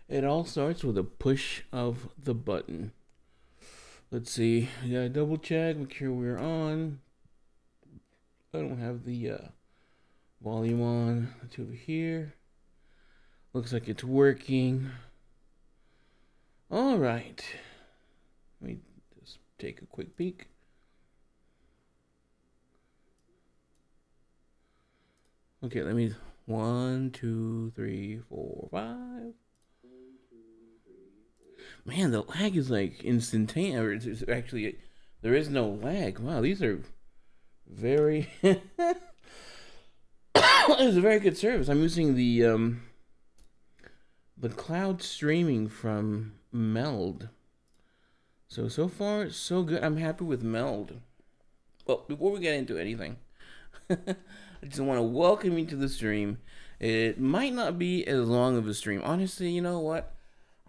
It all starts with a push of the button. Let's see. I gotta double check, make sure we're on. I don't have the volume on. It's over here. Looks like it's working. All right. Let me just take a quick peek. Okay, let me. 1, 2, 3, 4, 5. Man, the lag is like instantaneous. It's actually, there is no lag. Wow, these are very. It's a very good service. I'm using the cloud streaming from Meld. So far so good. I'm happy with Meld. Well, before we get into anything, I just want to welcome you to the stream. It might not be as long of a stream. Honestly, you know what?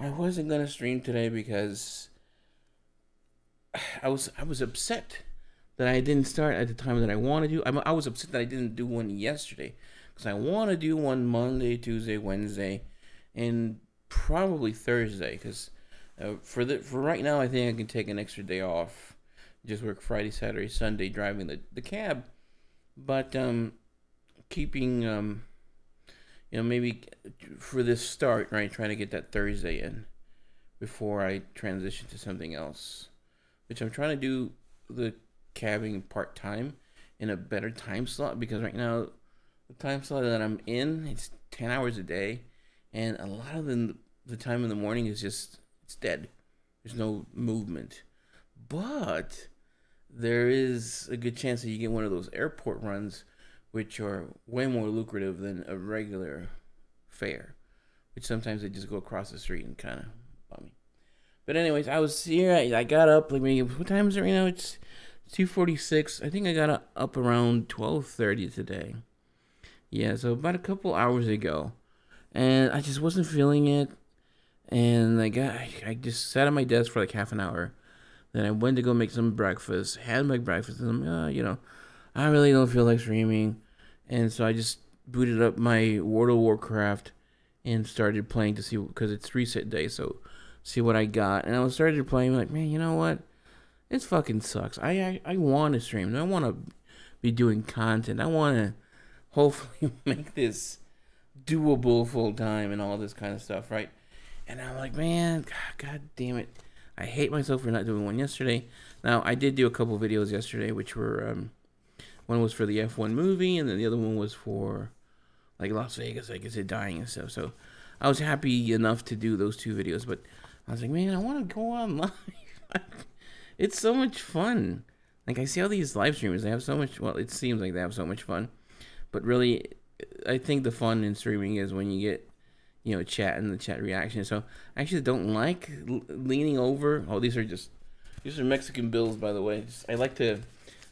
I wasn't gonna stream today because I was upset that I didn't start at the time that I want to do. I was upset that I didn't do one yesterday because I want to do one Monday, Tuesday, Wednesday, and probably Thursday. Because for right now, I think I can take an extra day off, just work Friday, Saturday, Sunday, driving the cab. But keeping maybe for this start, right, trying to get that Thursday in before I transition to something else, which I'm trying to do the cabbing part time in a better time slot because right now the time slot that I'm in it's 10 hours a day, and a lot of the time in the morning is just it's dead. There's no movement, but there is a good chance that you get one of those airport runs, which are way more lucrative than a regular fare, which sometimes they just go across the street and kind of bum me. But anyways, I was here. I got up. Like, what time is it right now? It's 2:46. I think I got up around 12:30 today. Yeah, so about a couple hours ago, and I just wasn't feeling it. And I just sat at my desk for like half an hour. Then I went to go make some breakfast. Had my breakfast, and I really don't feel like streaming, and so I just booted up my World of Warcraft and started playing to see because it's reset day. So see what I got, and I was started playing like, man, you know what? This fucking sucks. I want to stream. I want to be doing content. I want to hopefully make this doable full time and all this kind of stuff, right? And I'm like, man, God damn it. I hate myself for not doing one yesterday. Now, I did do a couple videos yesterday, which were, one was for the F1 movie, and then the other one was for, like, Las Vegas, like I said, dying and stuff. So I was happy enough to do those two videos, but I was like, man, I want to go on live. It's so much fun. Like, I see all these live streamers, they have so much, well, it seems like they have so much fun. But really, I think the fun in streaming is when you get, chat and the chat reaction. So I actually don't like leaning over. Oh, these are Mexican bills, by the way. I like to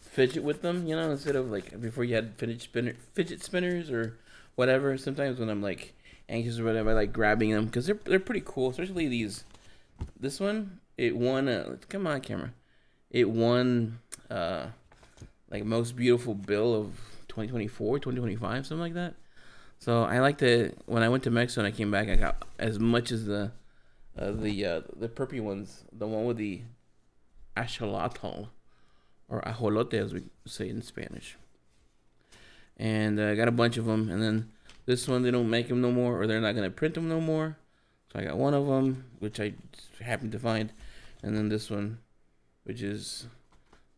fidget with them, instead of like before you had fidget spinners or whatever. Sometimes when I'm like anxious or whatever, I like grabbing them because they're pretty cool. Especially these. This one, it won. Come on, camera. It won like most beautiful bill of 2024, 2025, something like that. So I like to when I went to Mexico and I came back, I got as much as the perpy ones, the one with the axolotl or ajolote as we say in Spanish. And I got a bunch of them, and then this one they don't make them no more, or they're not gonna print them no more. So I got one of them, which I happened to find, and then this one, which is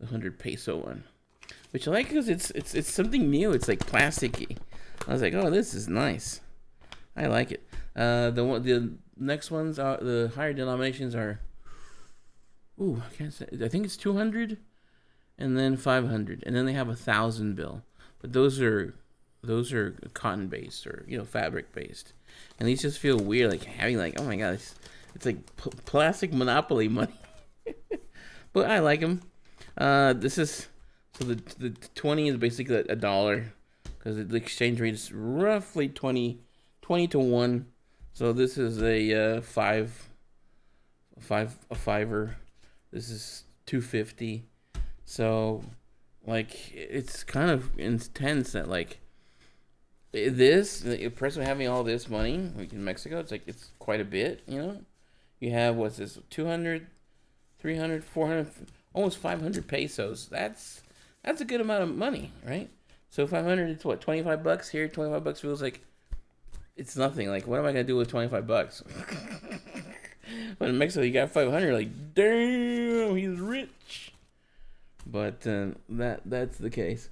the 100 peso one, which I like because it's something new. It's like plasticky. I was like, oh, this is nice. I like it. The next ones are the higher denominations are. Ooh, I can't say. I think it's 200, and then 500, and then they have 1,000 bill. But those are cotton based or fabric based, and these just feel weird, like having like, oh my god, it's like plastic Monopoly money. But I like them. This is so the 20 is basically a dollar because the exchange rate is roughly 20 to 1. So this is a fiver. This is 250. So like it's kind of intense that like This the person having all this money like in Mexico, it's like it's quite a bit. You have what's this 200, 300, 400, almost 500 pesos. That's a good amount of money, right? So 500, it's what, $25 here. $25 feels like it's nothing. Like, what am I gonna do with $25? But in Mexico, you got 500. Like, damn, he's rich. But that's the case.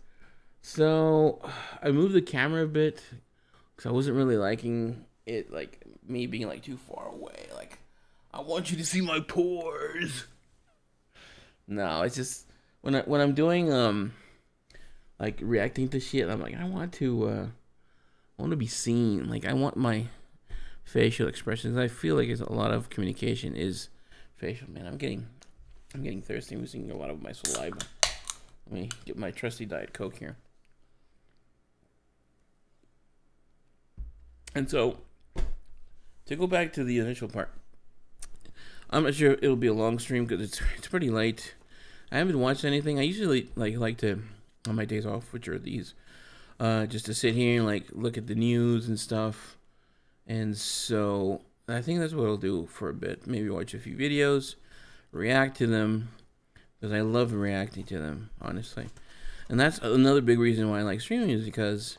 So I moved the camera a bit because I wasn't really liking it, like me being like too far away. Like, I want you to see my pores. No, it's just when I'm doing like reacting to shit, I'm like I want to be seen. Like, I want my facial expressions. I feel like it's a lot of communication is facial. Man, I'm getting thirsty. I'm losing a lot of my saliva. Let me get my trusty Diet Coke here. And so, to go back to the initial part, I'm not sure it'll be a long stream because it's pretty late. I haven't watched anything. I usually like to on my days off, which are these, just to sit here and like look at the news and stuff. And so I think that's what I'll do for a bit. Maybe watch a few videos, react to them, because I love reacting to them, honestly. And that's another big reason why I like streaming is because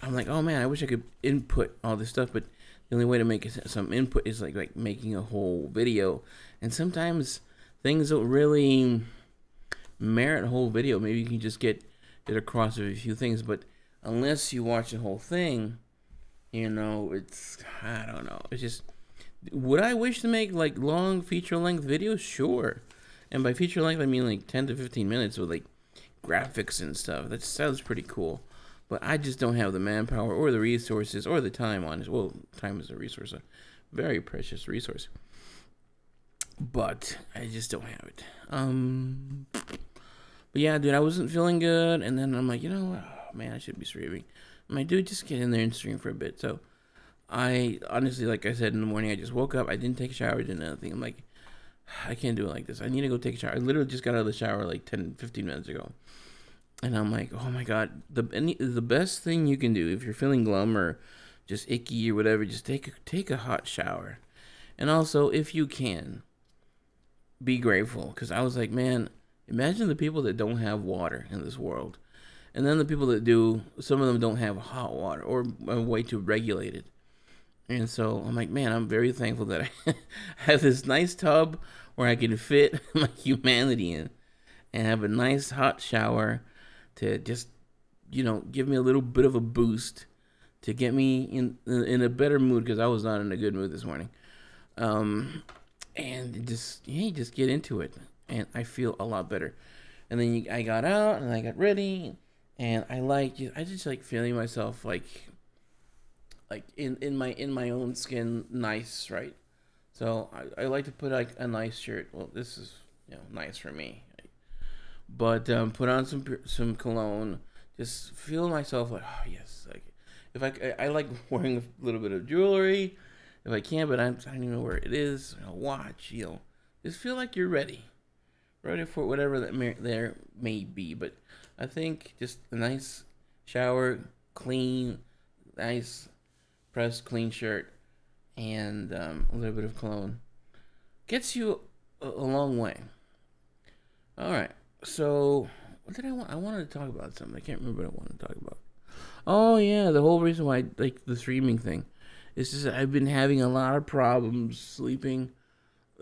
I'm like, oh man, I wish I could input all this stuff, but the only way to make some input is like making a whole video. And sometimes things don't really merit a whole video. Maybe you can just get it across with a few things, but unless you watch the whole thing, it's, I don't know. It's just, would I wish to make like long feature length videos? Sure. And by feature length, I mean like 10 to 15 minutes with like graphics and stuff. That sounds pretty cool. But I just don't have the manpower or the resources or the time on it. Well, time is a resource, a very precious resource. But I just don't have it. But yeah, dude, I wasn't feeling good. And then I'm like, oh, man, I should be streaming. I'm like, dude, just get in there and stream for a bit. So I honestly, like I said in the morning, I just woke up. I didn't take a shower, didn't anything. I'm like, I can't do it like this. I need to go take a shower. I literally just got out of the shower like 10, 15 minutes ago. And I'm like, oh my God, the best thing you can do if you're feeling glum or just icky or whatever, just take a hot shower. And also, if you can, be grateful. Because I was like, man, imagine the people that don't have water in this world. And then the people that do, some of them don't have hot water or are way too regulated. And so I'm like, man, I'm very thankful that I have this nice tub where I can fit my humanity in and have a nice hot shower to just, give me a little bit of a boost to get me in a better mood because I was not in a good mood this morning. And just get into it, and I feel a lot better. And then I got out and I got ready, and I just like feeling myself like in my own skin, nice, right? So I like to put like a nice shirt. Well, this is nice for me. But put on some cologne, just feel myself like, oh yes, like if I like wearing a little bit of jewelry if I can, but I don't even know where it is. Watch, just feel like you're ready for whatever there may be. But I think just a nice shower, clean, nice pressed clean shirt, and a little bit of cologne gets you a long way. All right. So, what did I want? I wanted to talk about something. I can't remember what I wanted to talk about. Oh, yeah. The whole reason why I like the streaming thing is just I've been having a lot of problems sleeping.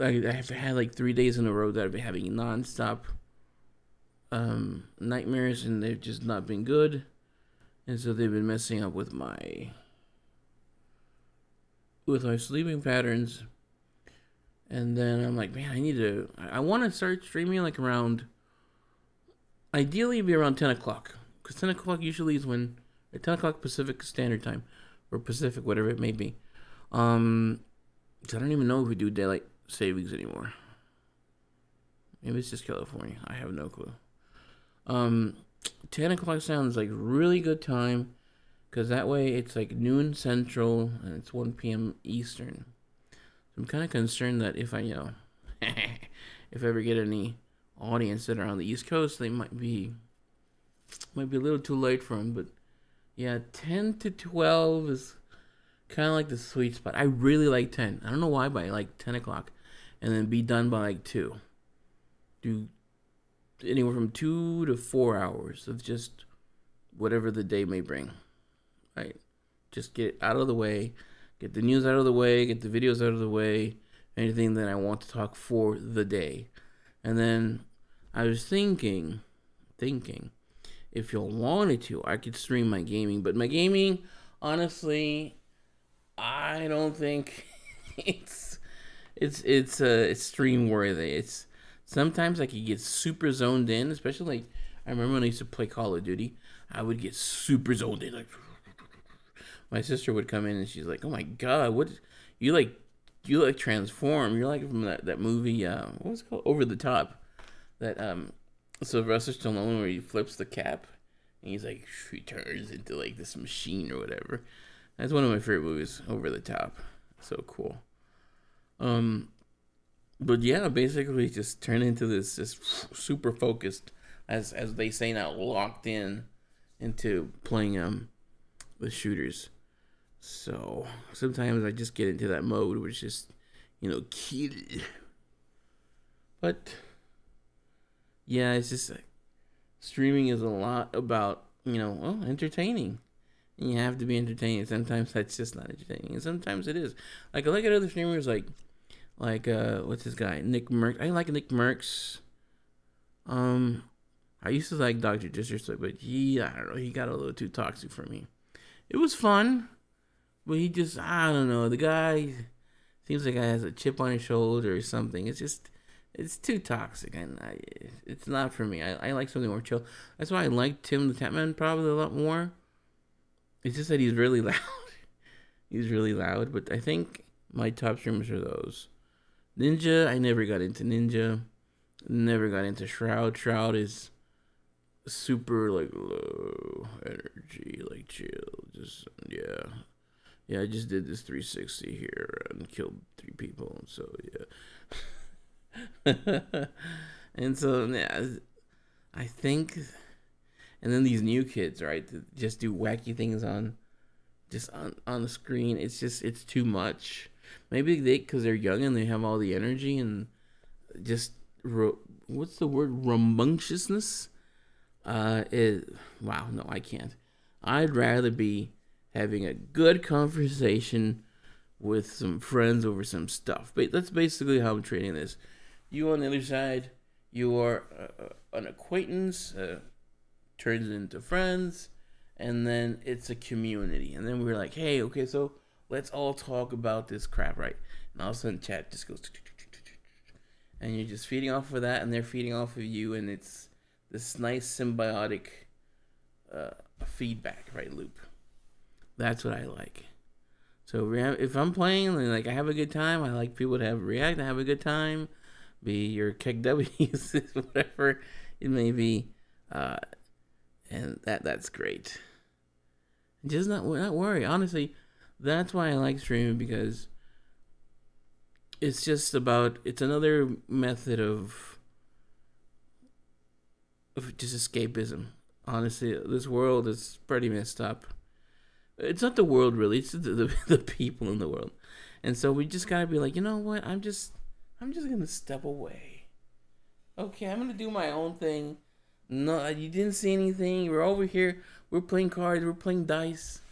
I've had like 3 days in a row that I've been having nonstop nightmares, and they've just not been good. And so they've been messing up with my sleeping patterns. And then I'm like, man, I want to start streaming like around, ideally it'd be around 10 o'clock. Because 10 o'clock usually is when, 10 o'clock Pacific Standard Time. Or Pacific, whatever it may be. So I don't even know if we do daylight savings anymore. Maybe it's just California. I have no clue. 10 o'clock sounds like really good time. Because that way it's like noon Central and it's 1 p.m. Eastern. I'm kind of concerned that if I, if I ever get any audience that are on the East Coast, they might be a little too late for them. But Yeah, 10 to 12 is kind of like the sweet spot. I really like 10. I don't know why, but I like 10 o'clock. And then be done by like 2. Do anywhere from 2 to 4 hours of just whatever the day may bring. Right? Just get it out of the way, get the news out of the way, get the videos out of the way, anything that I want to talk for the day. And then I was thinking, if you wanted to, I could stream my gaming. But my gaming, honestly, I don't think it's stream worthy. It's sometimes I could get super zoned in, especially like I remember when I used to play Call of Duty. I would get super zoned in, like my sister would come in and she's like, "Oh my god, what you like? You like transform? You're like from that movie. What was it called? Over the Top. That Sylvester Stallone where he flips the cap and he's like he turns into like this machine or whatever. That's one of my favorite movies. Over the Top. So cool. But yeah, basically just turn into this just super focused, as they say now, locked in into playing the shooters. So sometimes I just get into that mode, which is, kill. But yeah, it's just like, streaming is a lot about entertaining. And you have to be entertaining. Sometimes that's just not entertaining, and sometimes it is. Like I look at other streamers like what's this guy, Nick Merckx. I like Nick Merckx. I used to like Dr. Disrespect, but I don't know, he got a little too toxic for me. It was fun, but I don't know, the guy seems like he has a chip on his shoulder or something. It's too toxic, and it's not for me. I like something more chill. That's why I like Tim the Tatman probably a lot more. It's just that he's really loud. He's really loud, but I think my top streamers are those. Ninja, I never got into Ninja. Never got into Shroud. Shroud is super like low energy, like chill. Just yeah. I just did this 360 here and killed 3 people. So yeah, and so yeah, I think, and then these new kids, right, that just do wacky things on the screen. It's too much. Maybe because they're young and they have all the energy and just what's the word, rambunctiousness. Wow, no, I can't. I'd rather be having a good conversation with some friends over some stuff. But that's basically how I'm treating this. You on the other side, you are an acquaintance, turns into friends, and then it's a community. And then we're like, hey, okay, so let's all talk about this crap, right? And all of a sudden, chat just goes, and you're just feeding off of that, and they're feeding off of you, and it's this nice symbiotic feedback, right, loop. That's what I like. So if I'm playing and like I have a good time, I like people to react and have a good time. Be your KegWs, whatever it may be, and that's great. Just not worry. Honestly, that's why I like streaming, because it's just it's another method of just escapism. Honestly, this world is pretty messed up. It's not the world really; it's the people in the world, and so we just gotta be like, you know what? I'm just gonna step away. Okay, I'm gonna do my own thing. No, you didn't see anything. We're over here. We're playing cards. We're playing dice.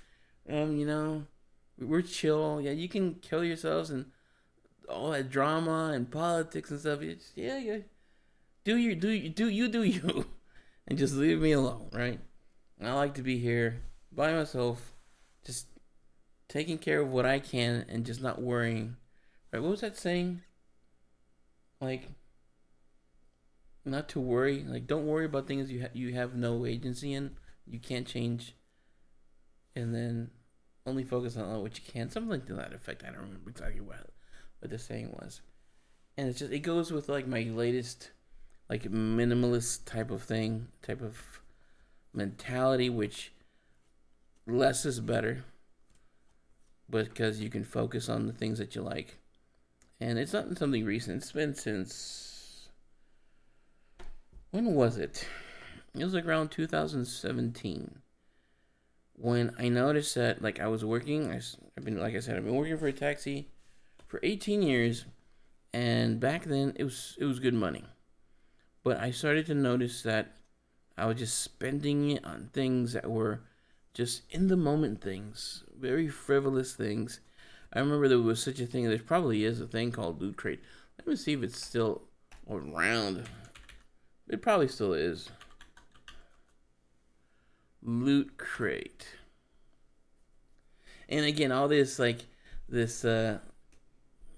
We're chill. Yeah, you can kill yourselves and all that drama and politics and stuff. Yeah. Do you, and just leave me alone, right? I like to be here by myself, just taking care of what I can and just not worrying. Right? What was that saying? Like, not to worry. Like, don't worry about things you have no agency in. You can't change, and then only focus on what you can. Something to that effect. I don't remember exactly what the saying was. And it goes with like my latest like minimalist type of mentality, which less is better, but because you can focus on the things that you like. And it's not something recent. It's been since, when was it? It was like around 2017 when I noticed that, like, I was working. I've been, like I said, I've been working for a taxi for 18 years, and back then it was good money. But I started to notice that I was just spending it on things that were just in the moment things, very frivolous things. I remember there was such a thing. There probably is a thing called Loot Crate. Let me see if it's still around. It probably still is. Loot Crate. And again, all this like this let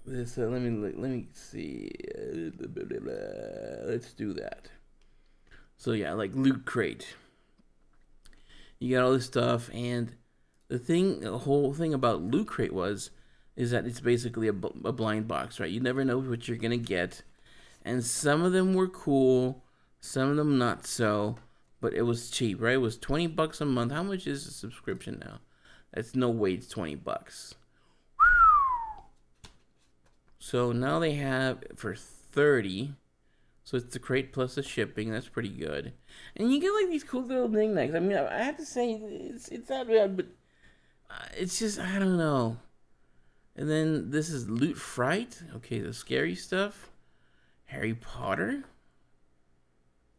me see. Let's do that. So yeah, like Loot Crate. You got all this stuff, and the whole thing about Loot Crate is that it's basically a blind box, right? You never know what you're gonna get, and some of them were cool, some of them not so, but it was cheap, right? It was $20 a month. How much is a subscription now? That's no way it's $20. So now they have for 30. So it's the crate plus the shipping. That's pretty good. And you get like these cool little knickknacks. I mean, I have to say it's not bad, but it's just I don't know. And then this is Loot Fright. Okay, the scary stuff. Harry Potter.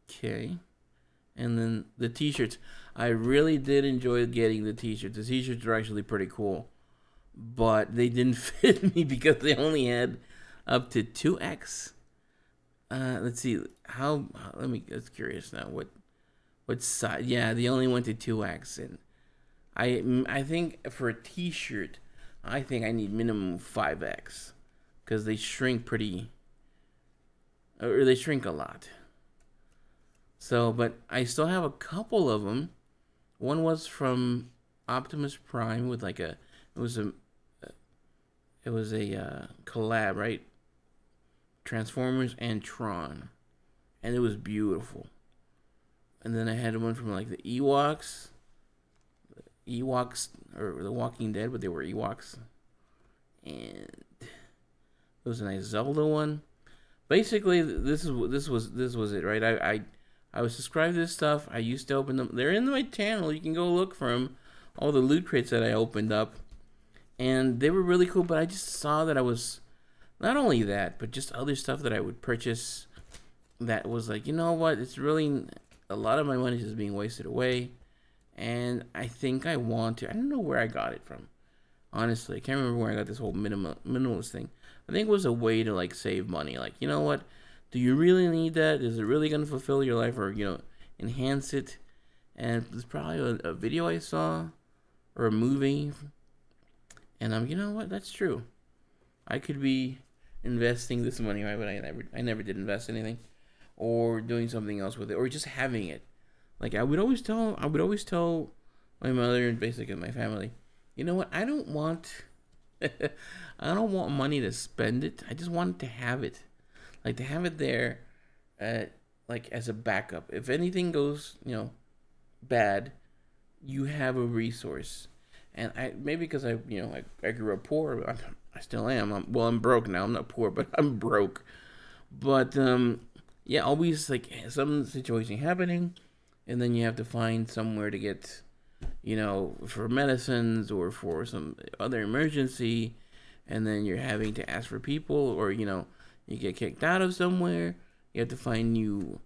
Okay. And then the t-shirts. I really did enjoy getting the t-shirts. The t-shirts are actually pretty cool. But they didn't fit me because they only had up to 2X. Let's see how. Let me. That's curious now. What size? Yeah, they only went to 2X, and I think for a T-shirt, I think I need minimum 5X, because they shrink or they shrink a lot. So, but I still have a couple of them. One was from Optimus Prime with like it was a collab, right? Transformers and Tron, and it was beautiful. And then I had one from like the Ewoks or the Walking Dead, but they were Ewoks, and it was a nice Zelda one. Basically, this was it, right? I was subscribed to this stuff. I used to open them. They're in my channel. You can go look for them. All the loot crates that I opened up, and they were really cool. But I just saw that I was. Not only that, but just other stuff that I would purchase that was like, you know what, it's really, a lot of my money is just being wasted away. And I think I want to, I don't know where I got it from. Honestly, I can't remember where I got this whole minimalist thing. I think it was a way to like save money. Like, you know what, do you really need that? Is it really going to fulfill your life or, enhance it? And it's probably a video I saw or a movie. And you know what, that's true. I could be investing this money, right? But I never did invest anything, or doing something else with it, or just having it. Like I would always tell my mother and basically my family, you know what? I don't want, I don't want money to spend it. I just want to have it, like to have it there, like as a backup. If anything goes, bad, you have a resource. And I maybe because I grew up poor. I still am. I'm broke now. I'm not poor, but I'm broke. But yeah, always like some situation happening, and then you have to find somewhere to get, for medicines or for some other emergency, and then you're having to ask for people, or you get kicked out of somewhere. You have to find new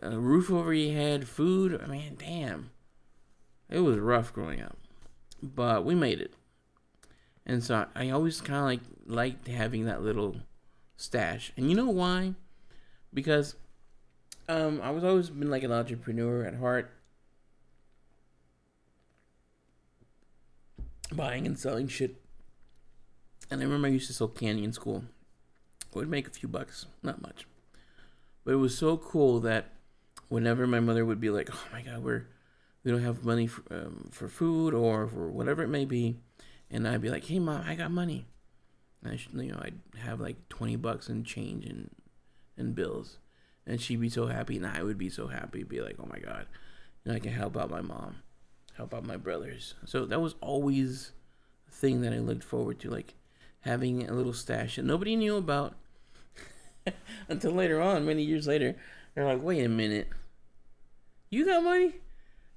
a roof over your head, food. I mean, damn, it was rough growing up, but we made it. And so I always kind of liked having that little stash. And you know why? Because I was always been like an entrepreneur at heart, buying and selling shit. And I remember I used to sell candy in school. I would make a few bucks, not much, but it was so cool that whenever my mother would be like, "Oh my God, we don't have money for food or for whatever it may be," and I'd be like, "Hey mom, I got money." And I'd have like $20 in change and bills, and she'd be so happy, and I would be so happy, be like, "Oh my God, I can help out my mom, help out my brothers." So that was always a thing that I looked forward to, like having a little stash that nobody knew about until later on, many years later. They're like, "Wait a minute, you got money?"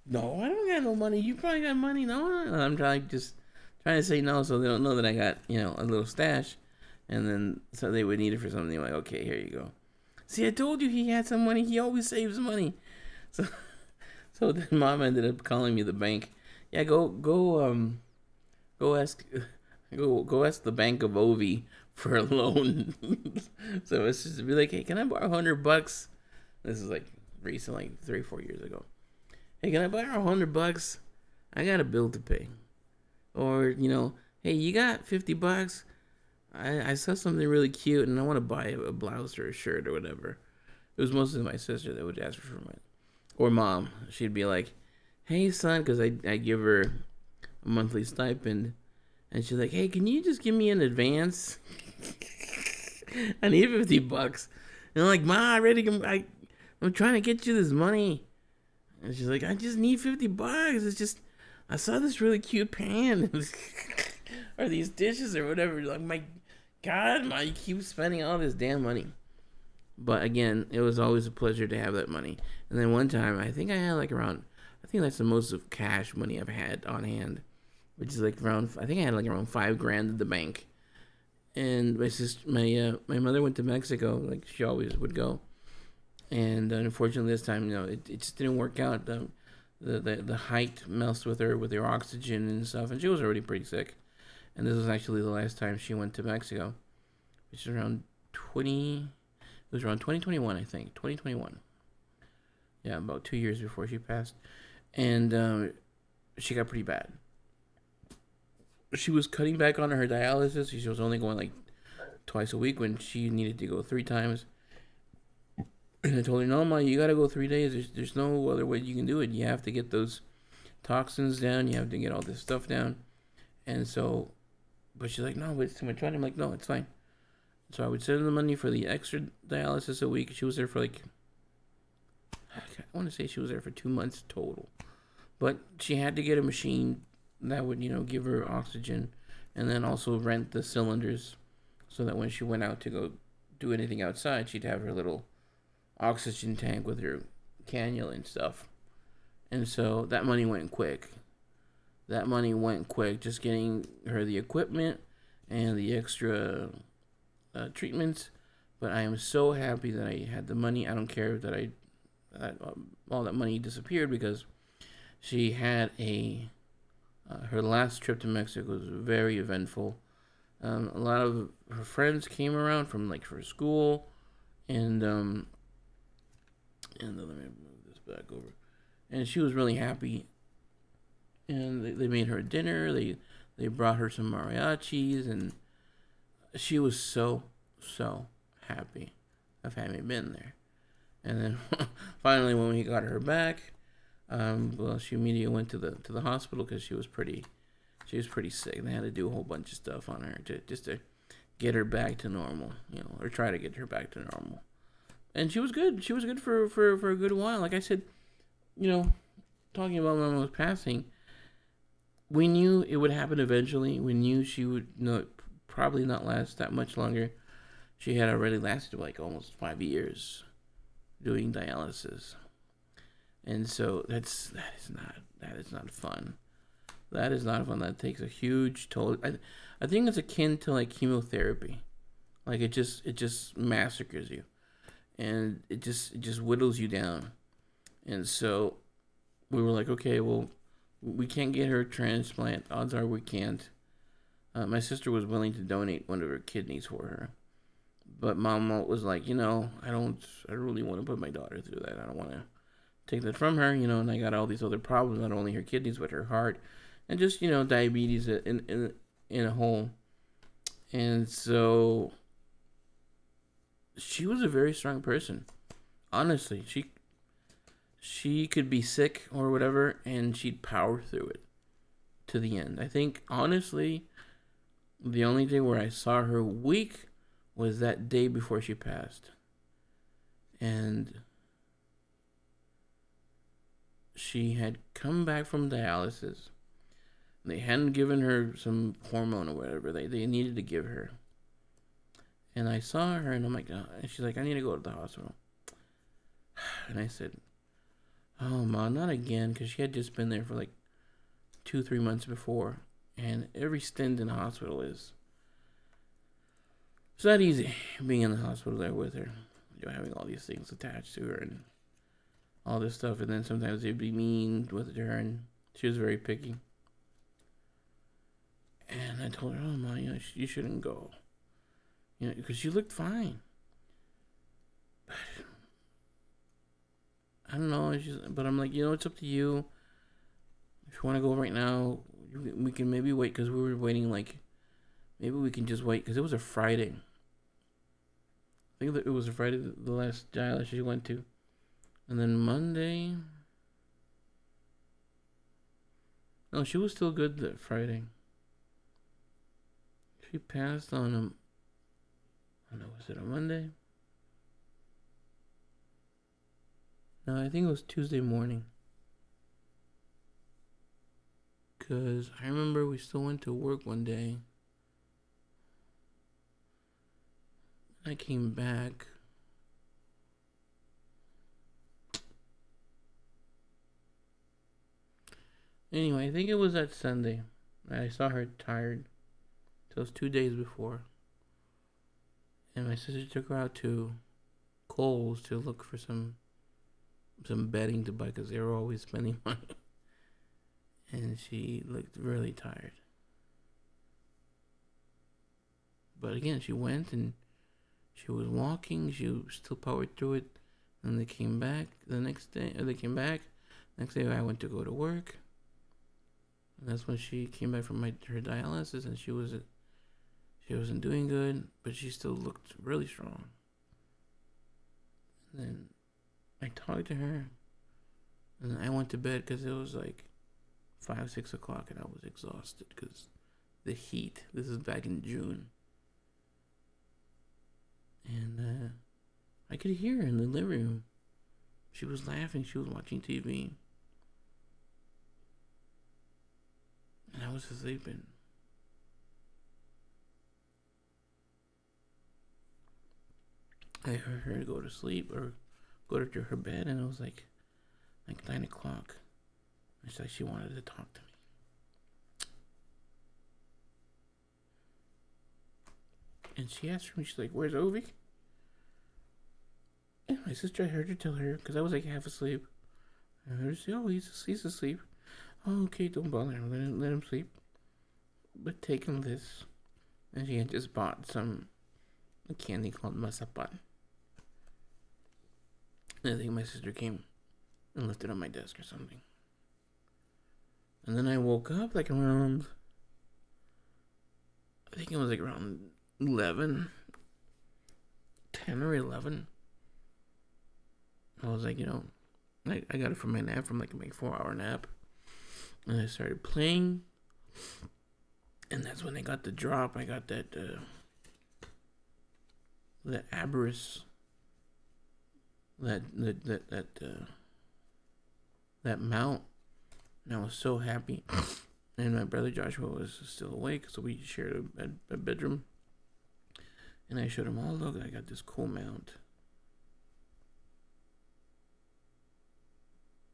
No, I don't got no money. You probably got money. No, no. I'm trying to say no so they don't know that I got, a little stash. And then so they would need it for something. Like, okay, here you go. See, I told you he had some money. He always saves money. So so then mom ended up calling me the bank. Yeah, go ask go ask the Bank of Ovi for a loan. So it's just be like, hey, can I borrow $100? This is like recent, like 3 or 4 years ago. Hey, can I borrow $100? I got a bill to pay. Or hey, you got $50? I saw something really cute and I want to buy a blouse or a shirt or whatever. It was mostly my sister that would ask for money, or mom. She'd be like, "Hey, son," because I give her a monthly stipend, and she's like, "Hey, can you just give me an advance? I need $50." And I'm like, "Ma, I'm trying to get you this money." And she's like, "I just need $50. It's just I saw this really cute pan or these dishes or whatever." Like, my God, Ma, you keep spending all this damn money. But again, it was always a pleasure to have that money. And then one time, I think I had like around, I think that's the most of cash money I've had on hand, which is like around, I think I had like around 5 grand in the bank. And my mother went to Mexico, like she always would go. And unfortunately, this time, it just didn't work out. The height messed with her with her oxygen and stuff, and she was already pretty sick. And this was actually the last time she went to Mexico, which is around 20. It was around 2021, I think. 2021. Yeah, about 2 years before she passed, and she got pretty bad. She was cutting back on her dialysis. She was only going like twice a week when she needed to go 3 times. And I told her, "No, ma, you gotta go 3 days. There's no other way you can do it. You have to get those toxins down. You have to get all this stuff down." And so, but she's like, "No, but it's too much money." I'm like, "No, it's fine." So I would send her the money for the extra dialysis a week. She was there for like, I want to say she was there for 2 months total. But she had to get a machine that would, give her oxygen, and then also rent the cylinders so that when she went out to go do anything outside, she'd have her little oxygen tank with her cannula and stuff. And so that money went quick. Just getting her the equipment and the extra treatments. But I am so happy that I had the money. I don't care that all that money disappeared, because she had her last trip to Mexico was very eventful. A lot of her friends came around from like for school, and let me move this back over. And she was really happy. And they made her dinner. They brought her some mariachis, and she was so happy of having been there. And then finally, when we got her back, she immediately went to the hospital because she was pretty sick. They had to do a whole bunch of stuff on her to get her back to normal, or try to get her back to normal. And she was good. She was good for a good while. Like I said, talking about my mom's passing, we knew it would happen eventually. We knew she would probably not last that much longer. She had already lasted like almost 5 years doing dialysis. And so that is not fun. That is not fun. That takes a huge toll. I think it's akin to like chemotherapy. Like it just massacres you, and it just whittles you down. And so we were like, okay, well, we can't get her a transplant. Odds are we can't. My sister was willing to donate one of her kidneys for her, but mom was like, I don't really want to put my daughter through that. I don't want to take that from her, and I got all these other problems, not only her kidneys, but her heart, and just, diabetes in a whole. And so she was a very strong person. Honestly, she could be sick or whatever, and she'd power through it to the end. I think, honestly, the only day where I saw her weak was that day before she passed. And she had come back from dialysis. They hadn't given her some hormone or whatever they needed to give her. And I saw her, and I'm like, and she's like, I need to go to the hospital. And I said, Oh, ma, not again, because she had just been there for like 2, 3 months before, and every stint in the hospital is it's not easy being in the hospital there with her. Having all these things attached to her and all this stuff, and then sometimes they'd be mean with her, and she was very picky. And I told her, "Oh, ma, you shouldn't go, because she looked fine." But I don't know. But I'm like, it's up to you. If you want to go right now, we can maybe wait, because we were waiting. Like, maybe we can just wait, because it was a Friday. I think that it was a Friday, the last dialysis she went to, and then Monday. No, she was still good that Friday. She passed on I don't know, was it a Monday? No, I think it was Tuesday morning. Because I remember we still went to work one day. I came back. Anyway, I think it was that Sunday. I saw her tired. So it was 2 days before. And my sister took her out to Kohl's to look for some bedding to buy, because they were always spending money. And she looked really tired. But again, she went and she was walking. She still powered through it. And they came back the next day. Or they came back. Next day I went to go to work. And that's when she came back from her dialysis, and she wasn't doing good, but she still looked really strong. And then I talked to her, and I went to bed because it was like 5, 6 o'clock, and I was exhausted because the heat. This is back in June. And I could hear her in the living room. She was laughing. She was watching TV. And I was sleeping. I heard her go to sleep or go to her bed, and it was like 9 o'clock. It's like she wanted to talk to me. And she asked me, she's like, "Where's Ovi?" And my sister, I heard her tell her, because I was like half asleep. I heard her say, "Oh, he's asleep." "Oh, okay, don't bother him. Let him sleep. But take him this." And she had just bought a candy called masapan. And I think my sister came and left it on my desk or something. And then I woke up like around, I think it was like around 11, 10 or 11. I was like, I got it from my nap, from like my 4-hour nap. And I started playing. And that's when I got the drop. I got that Aberus, that mount. And I was so happy. And my brother Joshua was still awake, so we shared a bedroom. And I showed him, "Oh, look, I got this cool mount."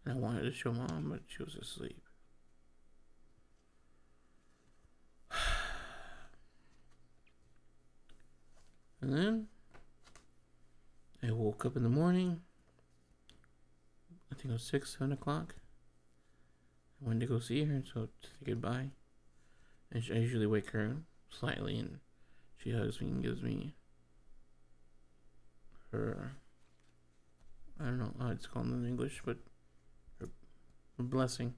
And I wanted to show Mom, but she was asleep. And then I woke up in the morning. I think it was 6, 7 o'clock. I wanted to go see her, so to say goodbye. And I usually wake her slightly, and she hugs me and gives me her, I don't know how it's called in English, but her blessing.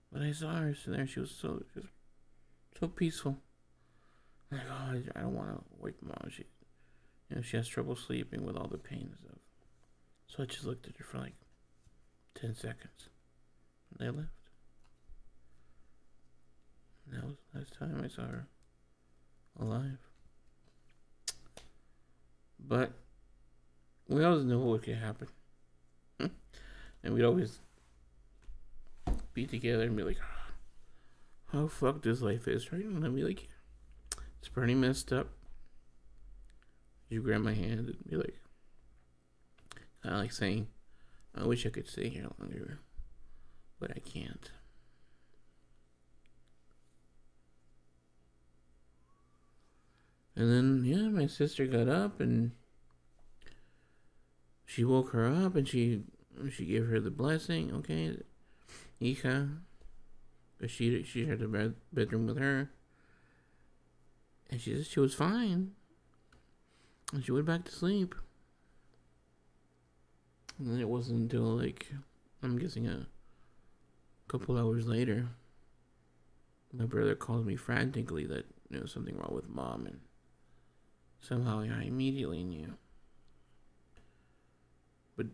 But I saw her sitting there. She was so peaceful. I'm like, oh, I don't want to wake Mom. She has trouble sleeping with all the pain and stuff. So I just looked at her for like 10 seconds. And I left. And that was the last time I saw her alive. But we always knew what could happen. And we'd always be together and be like, how fucked this life is, right? And I'd be like, it's pretty messed up. You grab my hand and be like, kind of like saying, I wish I could stay here longer, but I can't. And then, yeah, my sister got up and she woke her up and she gave her the blessing. Okay, hija, because she had the bedroom with her, and she said she was fine, and she went back to sleep. And then it wasn't until like, I'm guessing a couple hours later, my brother called me frantically that something wrong with mom, and somehow I immediately knew. But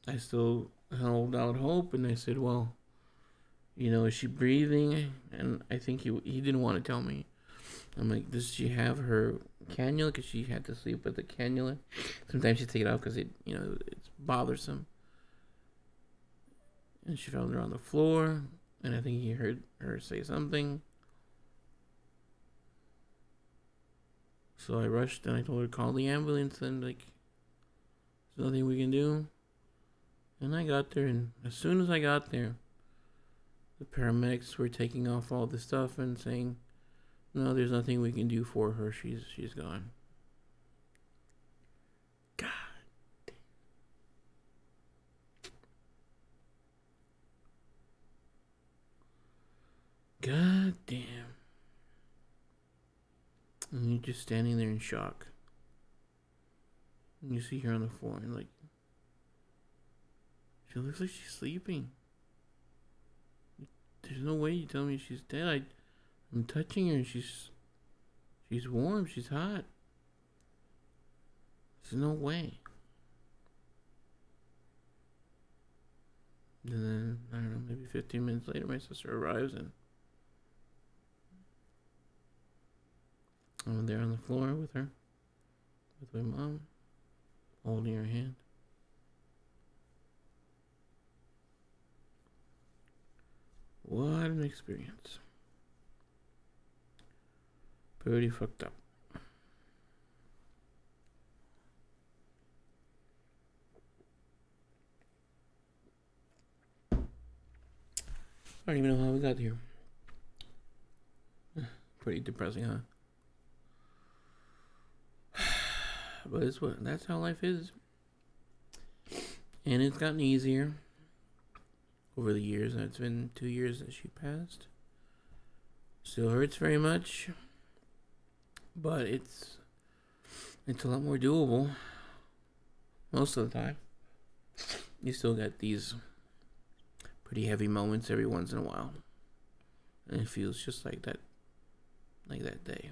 I still held out hope, and I said, well, is she breathing? And I think he didn't want to tell me. I'm like, does she have her cannula? Because she had to sleep with the cannula. Sometimes she take it off because it's bothersome. And she found her on the floor, and I think he heard her say something. So I rushed and I told her to call the ambulance, and like, there's nothing we can do. And I got there, and as soon as I got there, the paramedics were taking off all the stuff and saying, no, there's nothing we can do for her. She's gone. God. God damn. And you're just standing there in shock. And you see her on the floor and like, she looks like she's sleeping. There's no way you tell me she's dead. I'm touching her and she's warm, she's hot. There's no way. And then, I don't know, maybe 15 minutes later, my sister arrives and I'm there on the floor with her, with my mom, holding her hand. What an experience. Pretty fucked up. I don't even know how we got here. Pretty depressing, huh? But that's how life is. And it's gotten easier over the years. It's been 2 years that she passed. Still hurts very much, but it's a lot more doable most of the time. You still get these pretty heavy moments every once in a while, and it feels just like that day,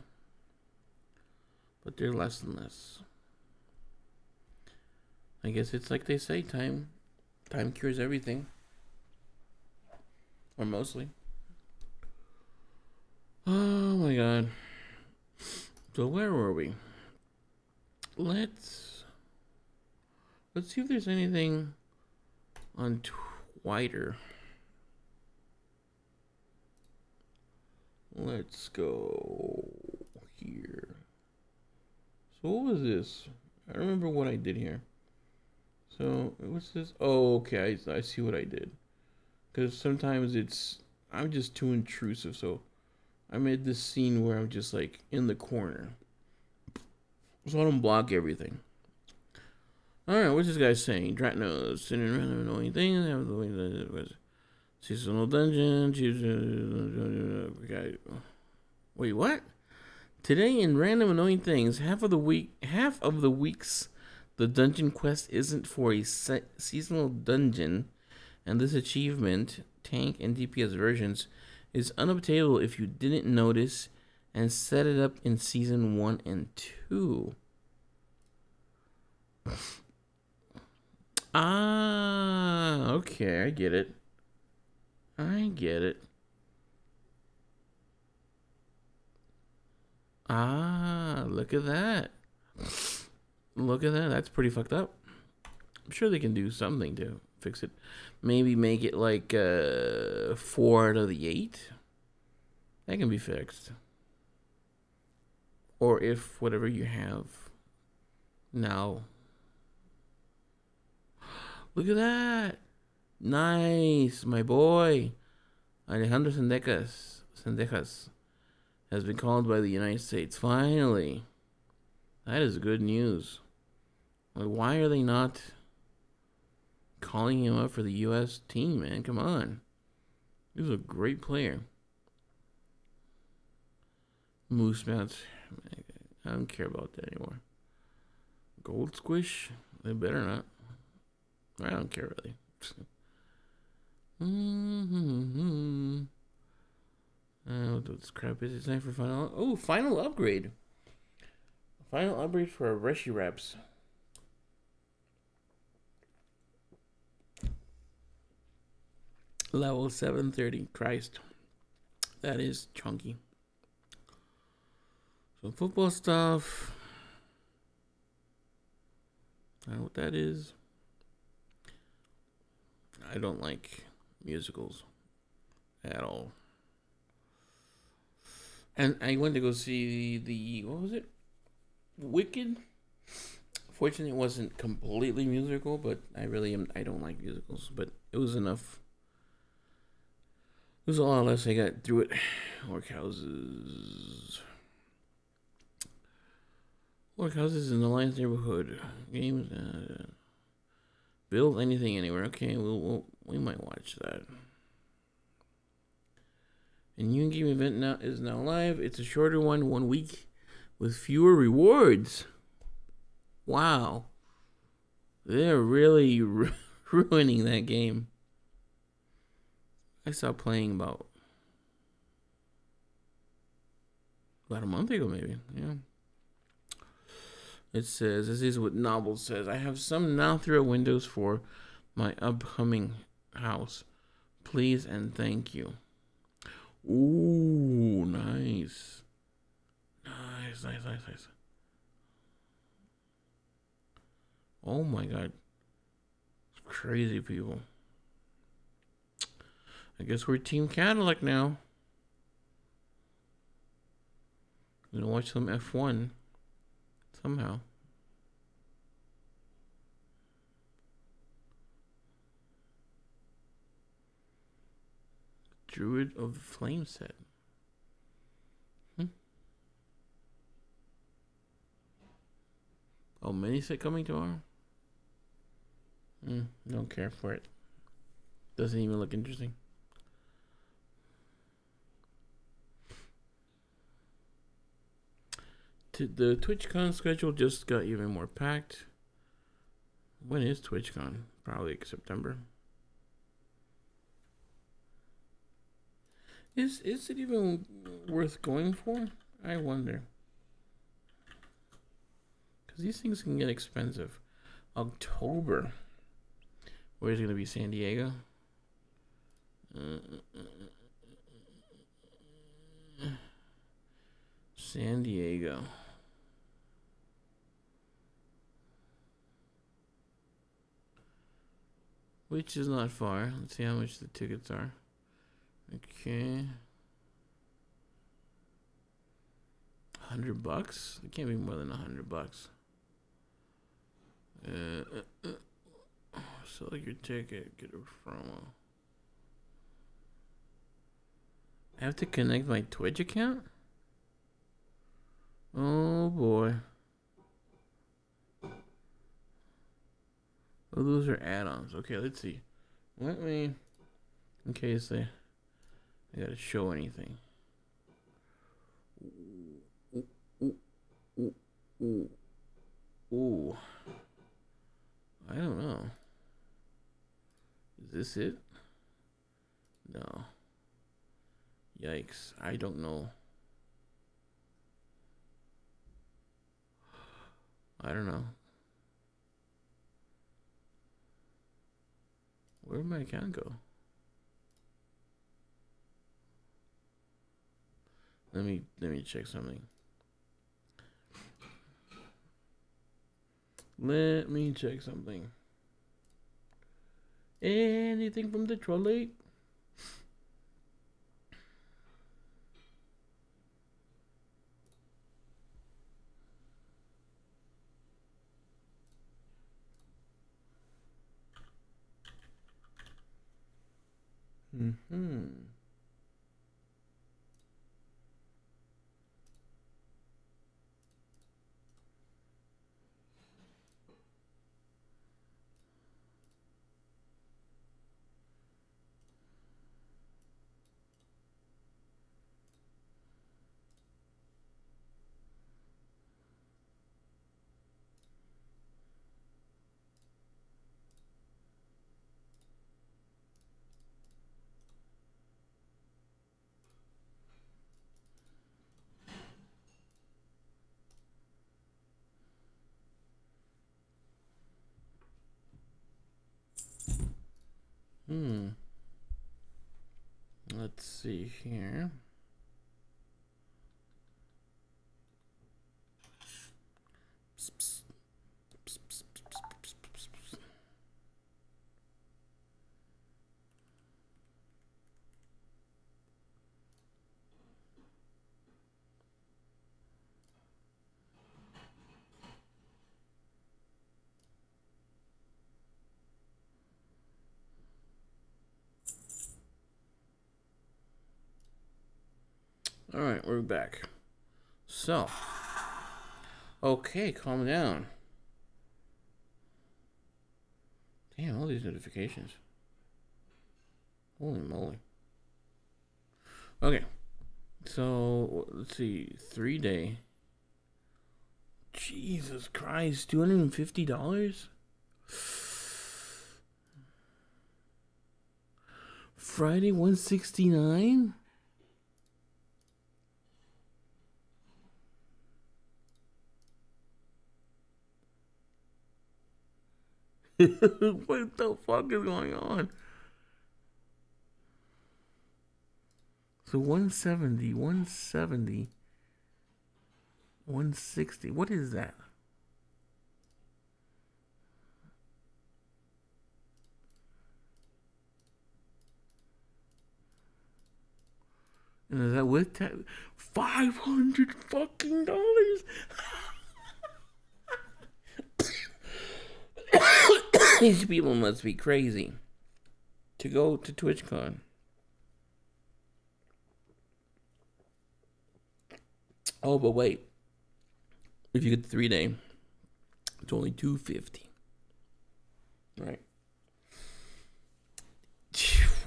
but they're less and less. I guess it's like they say, time cures everything, or mostly. Oh my god. So where were we? Let's see if there's anything on Twitter. Let's go here. So what was this? I remember what I did here. So what's this? Oh, okay. I see what I did. Because sometimes I'm just too intrusive. So I made this scene where I'm just like in the corner, so I don't block everything. Alright, what's this guy saying? Dratnos, sending random annoying things, have the way that it was. Seasonal dungeon, wait, what? Today in random annoying things, half of the weeks, the dungeon quest isn't for a seasonal dungeon, and this achievement, tank and DPS versions, is unobtainable if you didn't notice and set it up in season 1 and 2. Ah, okay, I get it. Ah, look at that. That's pretty fucked up. I'm sure they can do something to fix it. Maybe make it like 4 out of the 8. That can be fixed. Or if whatever you have now. Look at that. Nice, my boy. Alejandro Sendejas has been called by the United States. Finally. That is good news. Like, why are they not calling him up for the U.S. team, man? Come on. He's a great player. Moose Mounts. I don't care about that anymore. Gold Squish? They better not. I don't care really. What this crap is? It's time for final. Oh, final upgrade. Final upgrade for our Reshiram. Level 730. Christ. That is chunky. So football stuff. I don't know what that is. I don't like musicals at all. And I went to go see the what was it? Wicked. Fortunately, it wasn't completely musical, but I don't like musicals, but it was enough. It was a lot less. I got through it. Workhouses in the Lions neighborhood. Games. Build anything anywhere. Okay, we might watch that. A new game event is now live. It's a shorter one, 1 week, with fewer rewards. Wow, they're really ruining that game. I stopped playing about a month ago, maybe. Yeah. It says, this is what Novel says. I have some now through windows for my upcoming house. Please and thank you. Ooh, nice. Nice. Oh my god. Crazy people. I guess we're Team Cadillac now. I'm gonna watch some F1 somehow. Druid of the Flame set. Oh, mini set coming tomorrow? Don't care for it. Doesn't even look interesting. The TwitchCon schedule just got even more packed. When is TwitchCon? Probably like September. Is it even worth going for? I wonder. Because these things can get expensive. October. Where's it going to be? San Diego? San Diego. Which is not far. Let's see how much the tickets are. Okay. $100? It can't be more than $100. Select your ticket. Get a promo. I have to connect my Twitch account? Oh boy. Oh, those are add-ons. Okay, let's see. Let me, in case I gotta show anything. Ooh. I don't know. Is this it? No. Yikes. I don't know. I don't know. Where did my account go? Let me check something. Let me check something. Anything from the trolley? Mm-hmm. Let's see here. All right, we're back. So, okay, calm down. Damn, all these notifications. Holy moly. Okay, so let's see, 3-day. Jesus Christ, $250? Friday, $169? What the fuck is going on? So 170, 170, 160. What is that? And is that with tax? $500 fucking dollars. These people must be crazy to go to TwitchCon. Oh, but wait. If you get the 3-day, it's only $250. Right.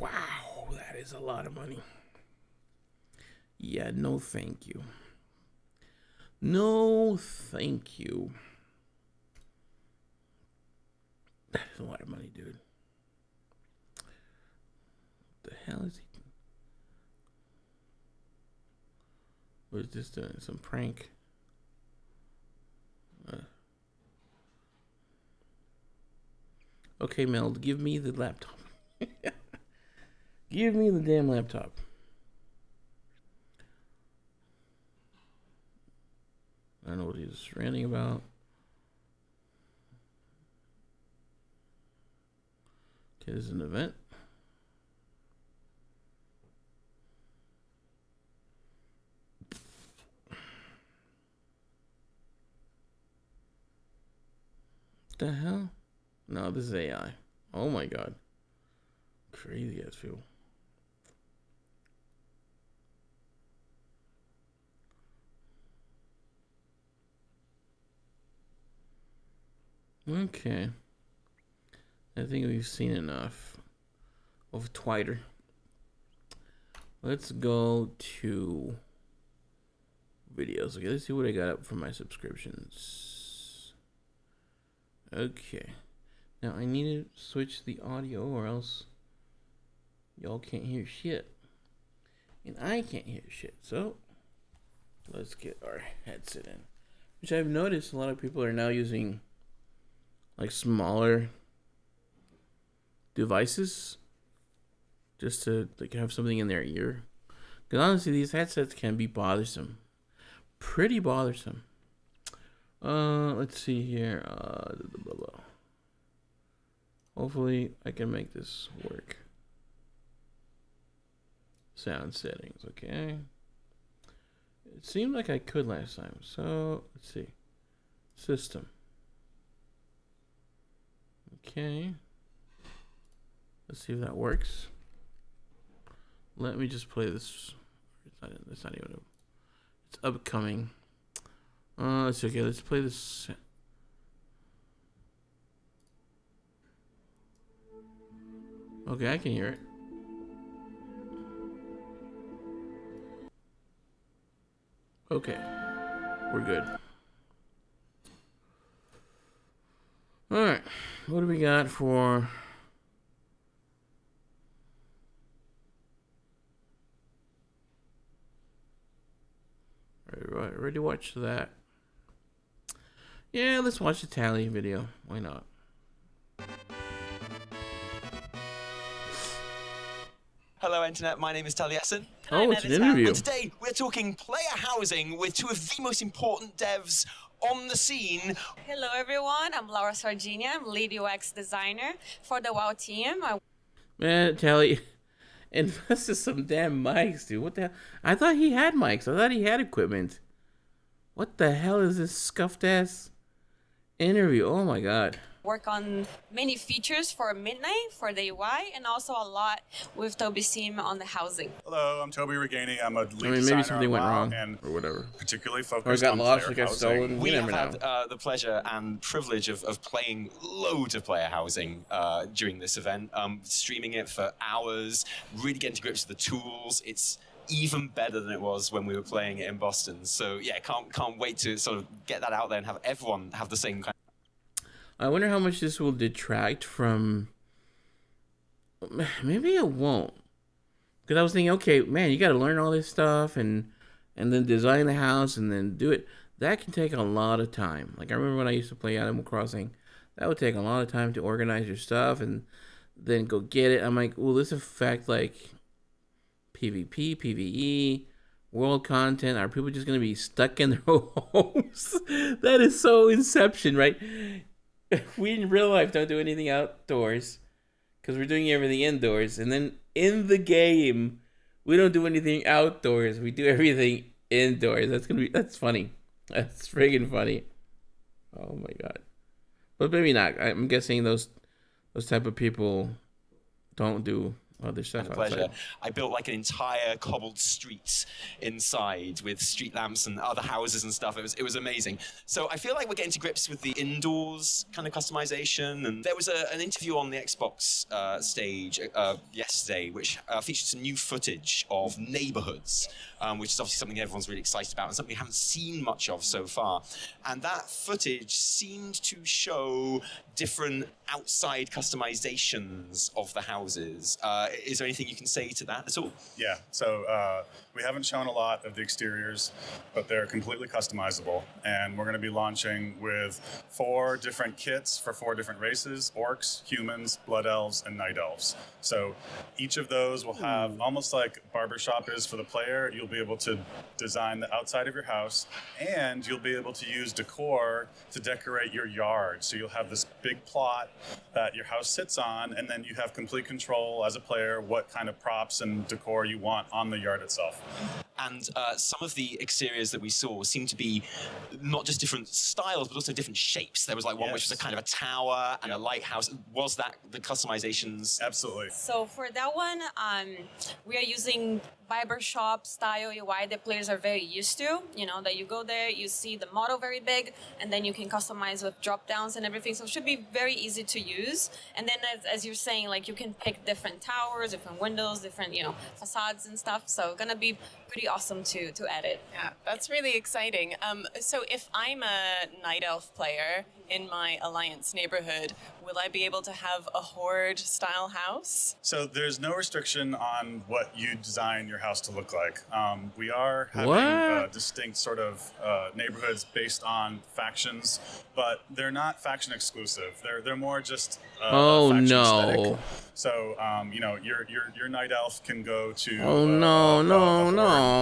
Wow, that is a lot of money. Yeah, no thank you. No thank you. That is a lot of money, dude. What the hell is he? What is this doing? Some prank? Okay, Mel, give me the laptop. Give me the damn laptop. I don't know what he's ranting about. Okay, this is an event. What the hell? No, this is AI. Oh my god. Crazy ass people. Okay. I think we've seen enough of Twitter. Let's go to videos. Okay, let's see what I got up for my subscriptions. Okay. Now I need to switch the audio or else y'all can't hear shit. And I can't hear shit. So let's get our headset in. Which I've noticed a lot of people are now using like smaller devices just to like have something in their ear. Because honestly, these headsets can be bothersome. Pretty bothersome. Let's see here. Blah, blah. Hopefully I can make this work. Sound settings, okay. It seemed like I could last time. So let's see. System. Okay. Let's see if that works. let me just play this. It's not even. It's upcoming. It's okay. Let's play this. Okay, I can hear it. Okay, we're good. All right, what do we got for? Right, already watched that. Yeah, let's watch the tally video. Why not? Hello, Internet. My name is Taliesin. Oh, it's an interview. And today, we're talking player housing with two of the most important devs on the scene. Hello, everyone. I'm Laura Sardinia. I'm lead UX designer for the WoW team. Man, Tally, invest in some damn mics, dude. What the hell? I thought he had mics. I thought he had equipment. What the hell is this scuffed ass interview? Oh my god. Work on many features for Midnight, for the UI, and also a lot with Toby's team on the housing. Hello, I'm Toby Reganey. I'm a lead Maybe designer something went on WoW wrong and or whatever. particularly Or it focused got on lost, player it got housing. stolen. We You have never know. had the pleasure and privilege of playing loads of player housing during this event, streaming it for hours, really getting to grips with the tools. It's even better than it was when we were playing it in Boston. So yeah, can't wait to sort of get that out there and have everyone have the same kind. I wonder how much this will detract from. Maybe it won't, because I was thinking, okay, man, you got to learn all this stuff and then design the house and then do it. That can take a lot of time. Like I remember when I used to play Animal Crossing, that would take a lot of time to organize your stuff and then go get it. I'm like, will this affect like PvP, PvE, world content? Are people just gonna be stuck in their homes? That is so Inception, right? We in real life don't do anything outdoors because we're doing everything indoors, and then in the game we don't do anything outdoors. We do everything indoors. That's funny. That's friggin' funny. Oh my god. But maybe not. I'm guessing those type of people don't do other stuff Pleasure. outside. I built like an entire cobbled street inside with street lamps and other houses and stuff. It was amazing. So I feel like we're getting to grips with the indoors kind of customization. And there was an interview on the Xbox stage yesterday, which featured some new footage of neighborhoods, which is obviously something everyone's really excited about and something we haven't seen much of so far. And that footage seemed to show different outside customizations of the houses. Is there anything you can say to that at all? Yeah, so we haven't shown a lot of the exteriors, but they're completely customizable. And we're going to be launching with 4 different kits for 4 different races: orcs, humans, blood elves, and night elves. So each of those will have, almost like Barbershop is for the player, you'll be able to design the outside of your house, and you'll be able to use decor to decorate your yard. So you'll have this big plot that your house sits on, and then you have complete control as a player what kind of props and decor you want on the yard itself. And some of the exteriors that we saw seemed to be not just different styles, but also different shapes. There was like one which was a kind of a tower and a lighthouse. Was that the customizations? Absolutely. So for that one, we are using Barbershop style UI that players are very used to. You know, that you go there, you see the model very big, and then you can customize with drop downs and everything. So it should be very easy to use. And then as you're saying, like you can pick different towers, different windows, different, facades and stuff. So gonna be pretty awesome to edit. Yeah, that's really exciting. So if I'm a Night Elf player in my Alliance neighborhood, will I be able to have a Horde style house? So there's no restriction on what you design your house to look like. We are having distinct sort of neighborhoods based on factions, but they're not faction exclusive. They're more just faction aesthetic. So your night elf can go to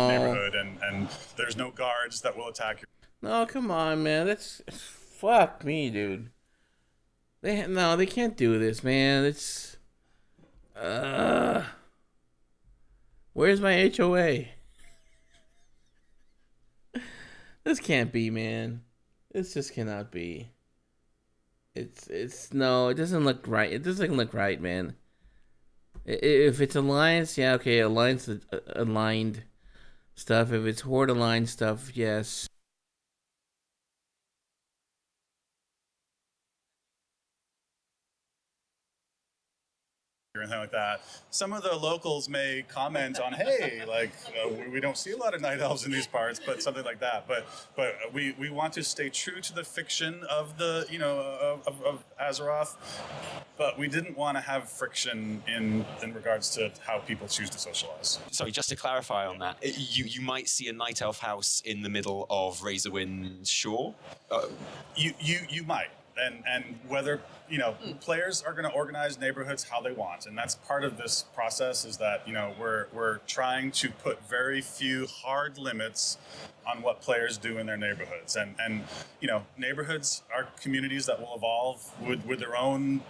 neighborhood, and there's no guards that will attack you. No, come on, man. That's fuck me, dude. They can't do this, man. It's where's my HOA? This can't be, man. This just cannot be. It's no, it doesn't look right. It doesn't look right, man. If it's alliance, yeah, okay, alliance aligned stuff. If it's horde aligned stuff, yes. Or anything like that. Some of the locals may comment on, hey, like we don't see a lot of night elves in these parts, but something like that. But we want to stay true to the fiction of the of Azeroth, but we didn't want to have friction in regards to how people choose to socialize. Sorry, just to clarify on that, you might see a night elf house in the middle of Razorwind Shore. You might. And whether players are going to organize neighborhoods how they want, and that's part of this process. Is that we're trying to put very few hard limits on what players do in their neighborhoods, and neighborhoods are communities that will evolve with their own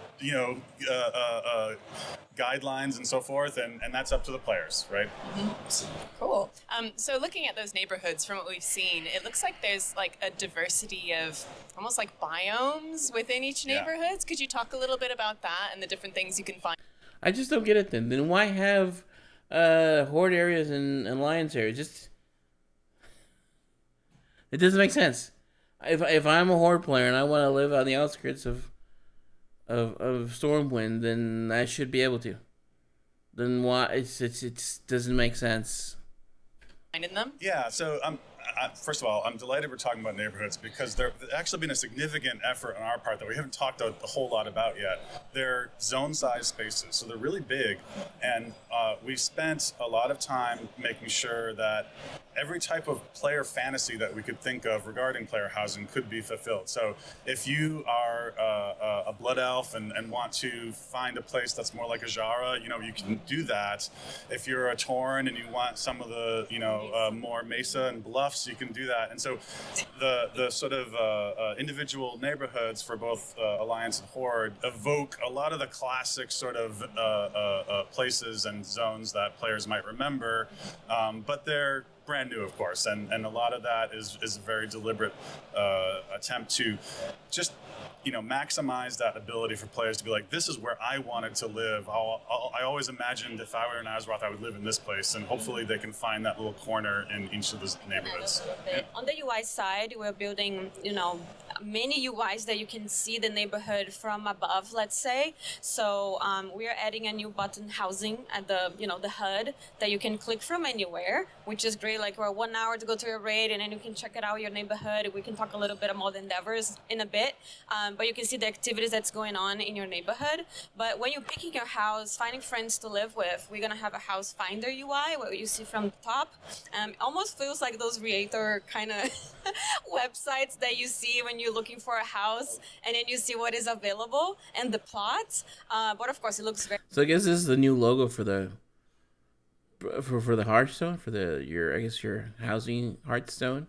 guidelines and so forth, and that's up to the players, right? Cool. So looking at those neighborhoods, from what we've seen, it looks like there's like a diversity of almost like biomes within each neighborhoods. Could you talk a little bit about that and the different things you can find? I just don't get it then. Then why have horde areas and alliance areas? It doesn't make sense. If I'm a horde player and I want to live on the outskirts of Stormwind, then I should be able to. Then why it doesn't make sense. In them? Yeah. So first of all, I'm delighted we're talking about neighborhoods because there's actually been a significant effort on our part that we haven't talked a whole lot about yet. They're zone-sized spaces, so they're really big, and we spent a lot of time making sure that every type of player fantasy that we could think of regarding player housing could be fulfilled. So if you are a blood elf and want to find a place that's more like a Jara, you can do that. If you're a Tauren and you want some of the more mesa and bluffs, you can do that. And so the sort of individual neighborhoods for both Alliance and Horde evoke a lot of the classic sort of places and zones that players might remember, but they're brand new, of course, and a lot of that is a very deliberate attempt to just maximize that ability for players to be like, this is where I wanted to live. I always imagined if I were in Azeroth, I would live in this place, and hopefully they can find that little corner in each of the neighborhoods. On the UI side, we're building, many UIs that you can see the neighborhood from above, let's say. So we are adding a new button housing at the, the HUD that you can click from anywhere, which is great. Like we're 1 hour to go to a raid, and then you can check it out your neighborhood. We can talk a little bit about the endeavors in a bit, but you can see the activities that's going on in your neighborhood. But when you're picking your house, finding friends to live with, we're gonna have a house finder UI, what you see from the top. Almost feels like those Creator kind of websites that you see when you're looking for a house, and then you see what is available and the plot. But of course, it looks very. So I guess this is the new logo for the Hearthstone, for your housing Hearthstone.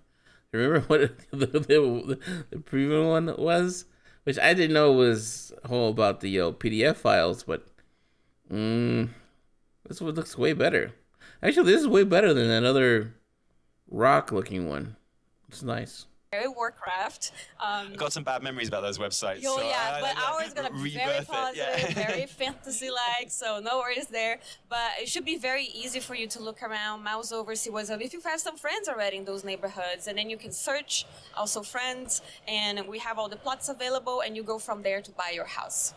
Remember what the previous one was? Which I didn't know was whole about the PDF files, but this one looks way better. Actually, this is way better than that other rock-looking one. It's nice. Very Warcraft. I got some bad memories about those websites. Oh, so yeah, but ours is going to be very positive, yeah. very fantasy-like, so no worries there. But it should be very easy for you to look around, mouse over, see what's up. If you have some friends already in those neighborhoods, and then you can search also friends, and we have all the plots available, and you go from there to buy your house.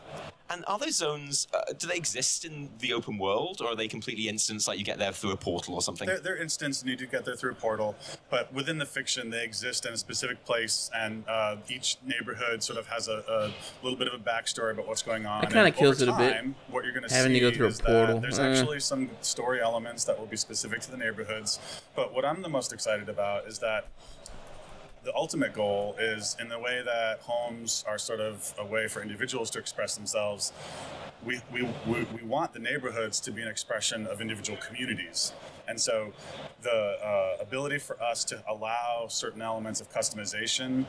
And are those zones, do they exist in the open world, or are they completely instanced, like you get there through a portal or something? They're instanced, and you do get there through a portal, but within the fiction, they exist in a specific place, and each neighborhood sort of has a little bit of a backstory about what's going on. That kind of kills it a bit. What you're going to having see to go through is a portal. that there's actually some story elements that will be specific to the neighborhoods, but what I'm the most excited about is that the ultimate goal is, in the way that homes are sort of a way for individuals to express themselves, we want the neighborhoods to be an expression of individual communities. And so the ability for us to allow certain elements of customization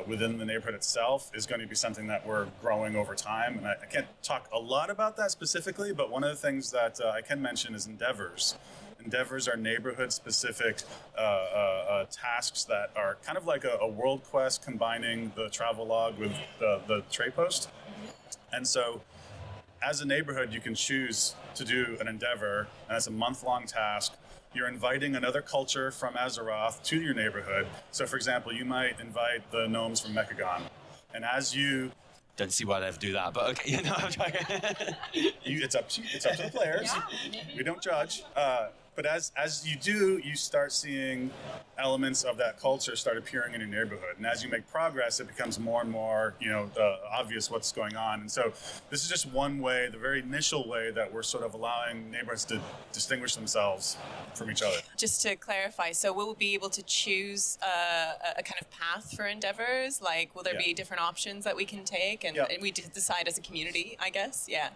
within the neighborhood itself is going to be something that we're growing over time. And I can't talk a lot about that specifically, but one of the things that I can mention is endeavors. Endeavors are neighborhood-specific tasks that are kind of like a world quest combining the travel log with the trade post. And so as a neighborhood, you can choose to do an endeavor, and it's a month-long task. You're inviting another culture from Azeroth to your neighborhood. So, for example, you might invite the gnomes from Mechagon, and as you Don't see why I'd ever do that, but okay. I'm trying. it's up to the players. We don't judge. But as you do, you start seeing elements of that culture start appearing in your neighborhood, and as you make progress, it becomes more and more, obvious what's going on. And so, this is just one way, the very initial way that we're sort of allowing neighborhoods to distinguish themselves from each other. Just to clarify, so will we be able to choose a kind of path for endeavors? Like, will there be different options that we can take, and we decide as a community, I guess? Yeah.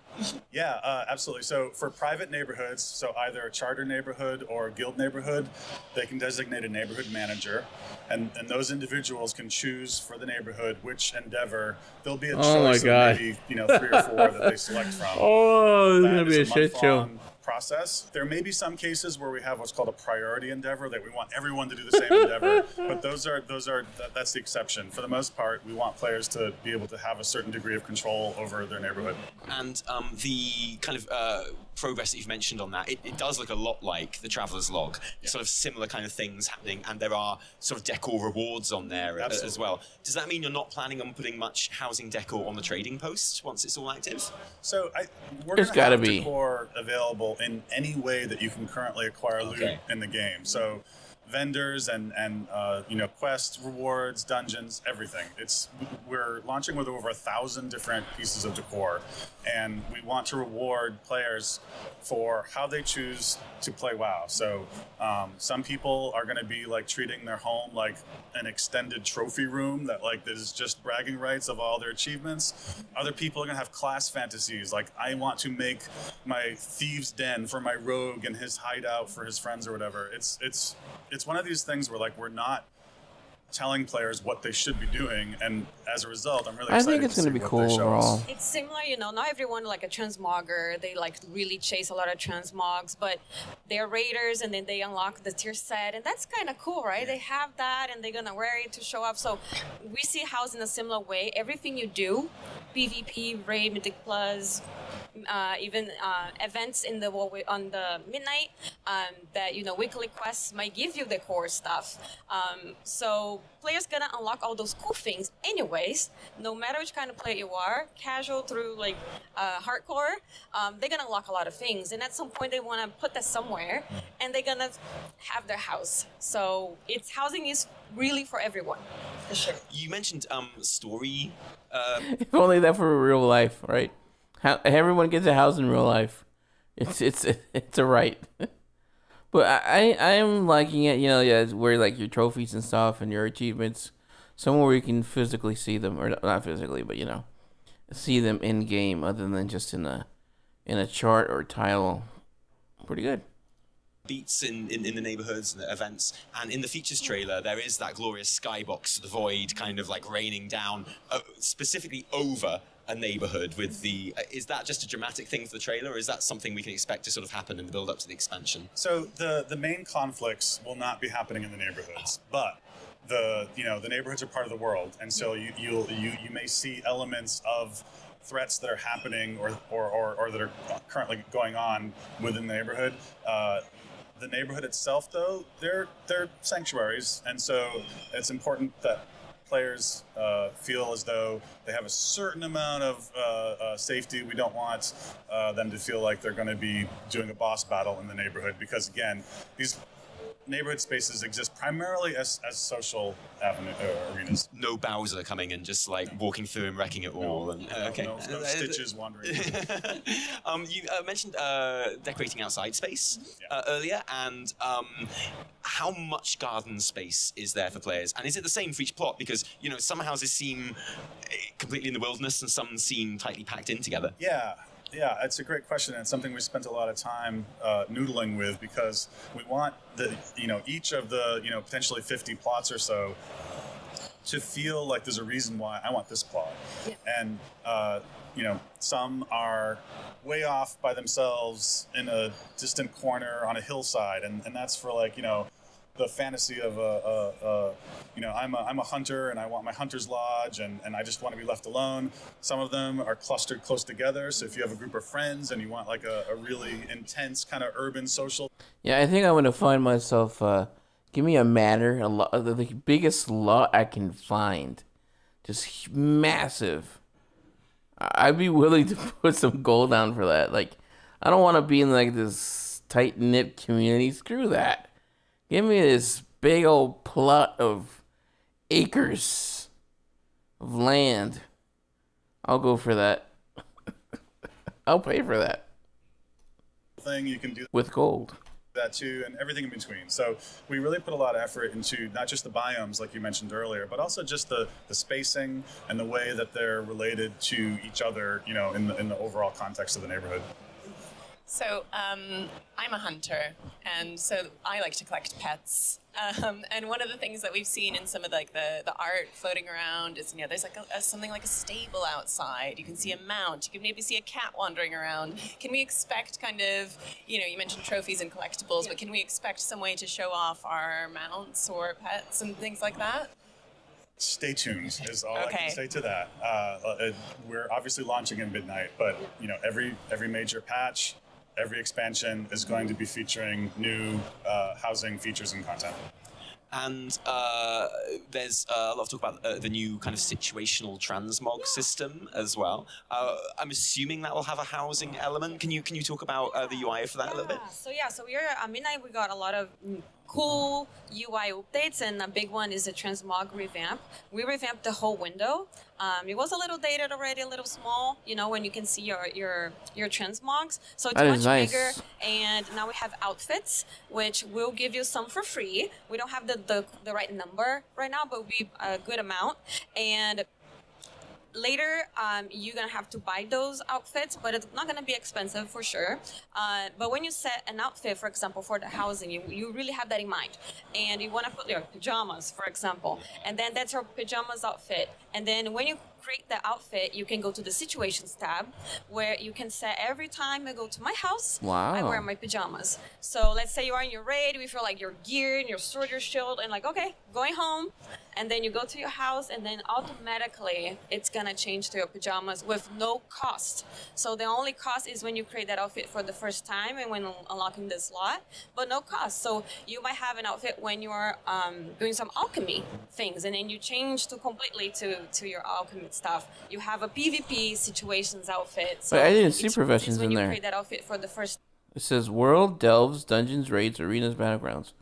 Yeah, absolutely. So for private neighborhoods, so either a charter neighborhood or a guild neighborhood, they can designate a neighborhood manager, and those individuals can choose for the neighborhood which endeavor. There'll be a choice of maybe 3 or 4 that they select from. Oh, it's gonna be a shit show. Process. There may be some cases where we have what's called a priority endeavor, that we want everyone to do the same endeavor, but that's the exception. For the most part, we want players to be able to have a certain degree of control over their neighborhood. And the kind of progress that you've mentioned on that, it does look a lot like the Traveler's Log. Sort of similar kind of things happening, and there are sort of decor rewards on there as well. Does that mean you're not planning on putting much housing decor on the trading post once it's all active? So we're going to have decor available in any way that you can currently acquire loot in the game. So vendors and quest rewards, dungeons, everything. We're launching with over 1,000 different pieces of decor, and we want to reward players for how they choose to play WoW. So some people are going to be like treating their home like an extended trophy room that is just bragging rights of all their achievements. Other people are going to have class fantasies, like I want to make my thieves' den for my rogue and his hideout for his friends or whatever. It's one of these things where we're not telling players what they should be doing, and as a result, I'm really excited. I think it's going to be cool overall. It's similar, not everyone like a transmogger, they really chase a lot of transmogs, but they're raiders, and then they unlock the tier set, and that's kind of cool, right? They have that, and they're gonna wear it to show up. So we see house in a similar way. Everything you do, PvP, raid, Mythic Plus, even events on the midnight, that weekly quests might give you the core stuff. So players gonna unlock all those cool things anyways, no matter which kind of player you are, casual through hardcore. They're gonna unlock a lot of things, and at some point they want to put that somewhere, and they're gonna have their house. So housing is really for everyone, for sure. You mentioned story. If only that for real life, right? How everyone gets a house in real life. It's a right. But I am liking it, where your trophies and stuff and your achievements, somewhere where you can physically see them, or not physically, but see them in game, other than just in a chart or tile. Pretty good. Beats in the neighborhoods and the events, and in the features trailer there is that glorious skybox, the void kind of raining down specifically over a neighborhood with is that just a dramatic thing for the trailer, or is that something we can expect to sort of happen in the build up to the expansion? So the main conflicts will not be happening in the neighborhoods, but the neighborhoods are part of the world, and so you may see elements of threats that are happening or that are currently going on within the neighborhood. The neighborhood itself, though, they're sanctuaries, and so it's important that players feel as though they have a certain amount of safety. We don't want them to feel like they're going to be doing a boss battle in the neighborhood, because again, these neighborhood spaces exist primarily as social arenas. No Bowser coming and just walking through and wrecking it all. No Stitches wandering. You mentioned decorating outside space earlier, and how much garden space is there for players? And is it the same for each plot? Because some houses seem completely in the wilderness and some seem tightly packed in together. Yeah, it's a great question, and it's something we spent a lot of time noodling with, because we want each of the potentially 50 plots or so to feel like there's a reason why I want this plot. Yeah. And some are way off by themselves in a distant corner on a hillside, and that's for the fantasy of I'm a hunter and I want my hunter's lodge and I just want to be left alone. Some of them are clustered close together. So if you have a group of friends and you want like a really intense kind of urban social. Yeah, I think I'm gonna find myself. Give me a manor, a lot, the biggest lot I can find, just massive. I'd be willing to put some gold down for that. Like, I don't want to be in like this tight knit community. Screw that. Give me this big old plot of acres of land. I'll go for that. I'll pay for that. Thing you can do with gold. That too, and everything in between. So we really put a lot of effort into not just the biomes like you mentioned earlier, but also just the spacing and the way that they're related to each other, you know, in the overall context of the neighborhood. So I'm a hunter, and so I like to collect pets. And one of the things that we've seen in some of the art floating around is, you know, there's like something like a stable outside. You can see a mount. You can maybe see a cat wandering around. Can we expect kind of, you know, you mentioned trophies and collectibles, but can we expect some way to show off our mounts or pets and things like that? Stay tuned is all I can say to that. We're obviously launching in midnight, but you know, every major patch, every expansion is going to be featuring new housing features and content. And there's a lot of talk about the new kind of situational transmog system as well. I'm assuming that will have a housing element. Can you talk about the UI for that a little bit? So we're at midnight. We got a lot of cool UI updates, and a big one is the transmog revamp. We revamped the whole window. It was a little dated already, a little small, you know, when you can see your transmogs. So it's much bigger, and now we have outfits, which will give you some for free. We don't have the right number right now, but we a good amount. And later, you're gonna have to buy those outfits, but it's not gonna be expensive for sure. But when you set an outfit, for example, for the housing, you really have that in mind. And you wanna put your pajamas, for example, and then that's your pajamas outfit. And then when you create the outfit, you can go to the situations tab where you can set every time I go to my house, I wear my pajamas. So let's say you are in your raid with your gear and your sword, your shield, and like, okay, going home. And then you go to your house, and then automatically it's gonna change to your pajamas with no cost. So the only cost is when you create that outfit for the first time and when unlocking the slot, but no cost. So you might have an outfit when you are doing some alchemy things, and then you change completely to your alchemy stuff. You have a PvP situations outfit. So I didn't see professions in there. You create that outfit for the first. It says world, delves, dungeons, raids, arenas, battlegrounds.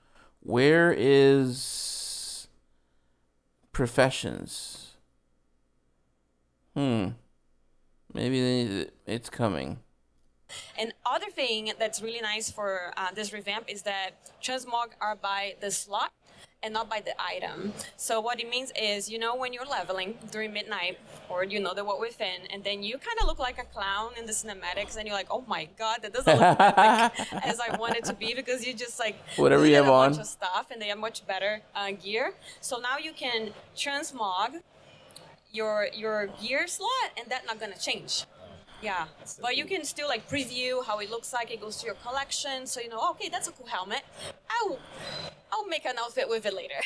Where is professions? Maybe it's coming. And other thing that's really nice for this revamp is that transmog are by the slot and not by the item. So what it means is, you know, when you're leveling during midnight, or you know the what within, and then you kind of look like a clown in the cinematics, and you're like, oh my god, that doesn't look like as I want it to be, because you just like whatever you have on, bunch of stuff, and they have much better gear. So now you can transmog your gear slot, and that's not gonna change. Yeah, but you can still like preview how it looks like. It goes to your collection, so you know, okay, that's a cool helmet. I'll make an outfit with it later.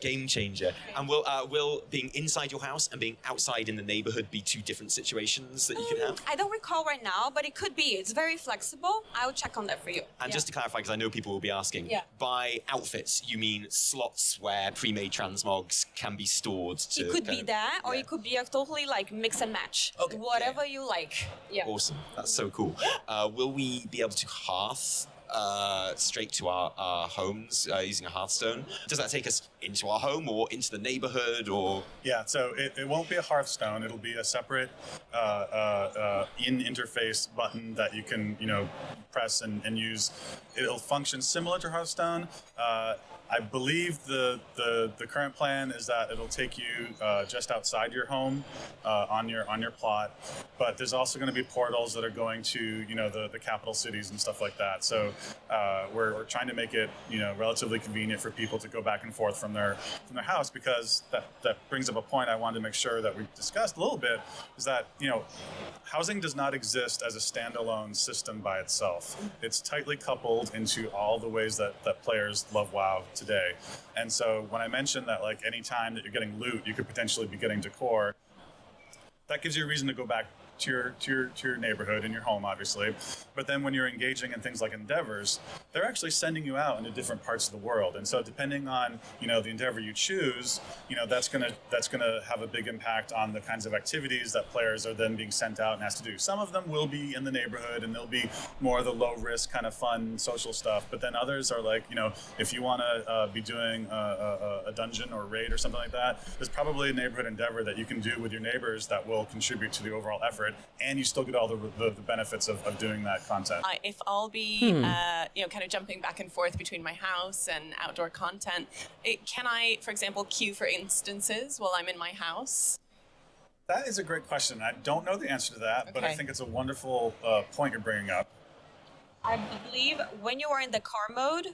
Game changer. And will being inside your house and being outside in the neighborhood be two different situations that you can have? I don't recall right now, but it could be. It's very flexible. I'll check on that for you. And just to clarify, because I know people will be asking, by outfits, you mean slots where pre-made transmogs can be stored to... It could be that, or it could be a totally like mix and match. Okay. Whatever you like. Yeah. Awesome. That's so cool. Will we be able to hearth straight to our homes using a Hearthstone? Does that take us into our home or into the neighborhood, or? Yeah, so it won't be a Hearthstone. It'll be a separate in-interface button that you can, you know, press and use. It'll function similar to Hearthstone. I believe the current plan is that it'll take you just outside your home on your plot, but there's also going to be portals that are going to, you know, the capital cities and stuff like that. So we're trying to make it, you know, relatively convenient for people to go back and forth from their house, because that brings up a point I wanted to make sure that we discussed a little bit, is that, you know, housing does not exist as a standalone system by itself. It's tightly coupled into all the ways that players love WoW today. And so when I mentioned that, like, any time that you're getting loot, you could potentially be getting decor, that gives you a reason to go back to your neighborhood and your home, obviously. But then when you're engaging in things like endeavors, they're actually sending you out into different parts of the world. And so depending on, the endeavor you choose, that's gonna have a big impact on the kinds of activities that players are then being sent out and asked to do. Some of them will be in the neighborhood and they'll be more of the low risk kind of fun social stuff. But then others are like, if you want to be doing a dungeon or raid or something like that, there's probably a neighborhood endeavor that you can do with your neighbors that will contribute to the overall effort. And you still get all the benefits of doing that content. If I'll be, kind of jumping back and forth between my house and outdoor content, can I, for example, queue for instances while I'm in my house? That is a great question. I don't know the answer to that, but I think it's a wonderful point you're bringing up. I believe when you are in the car mode,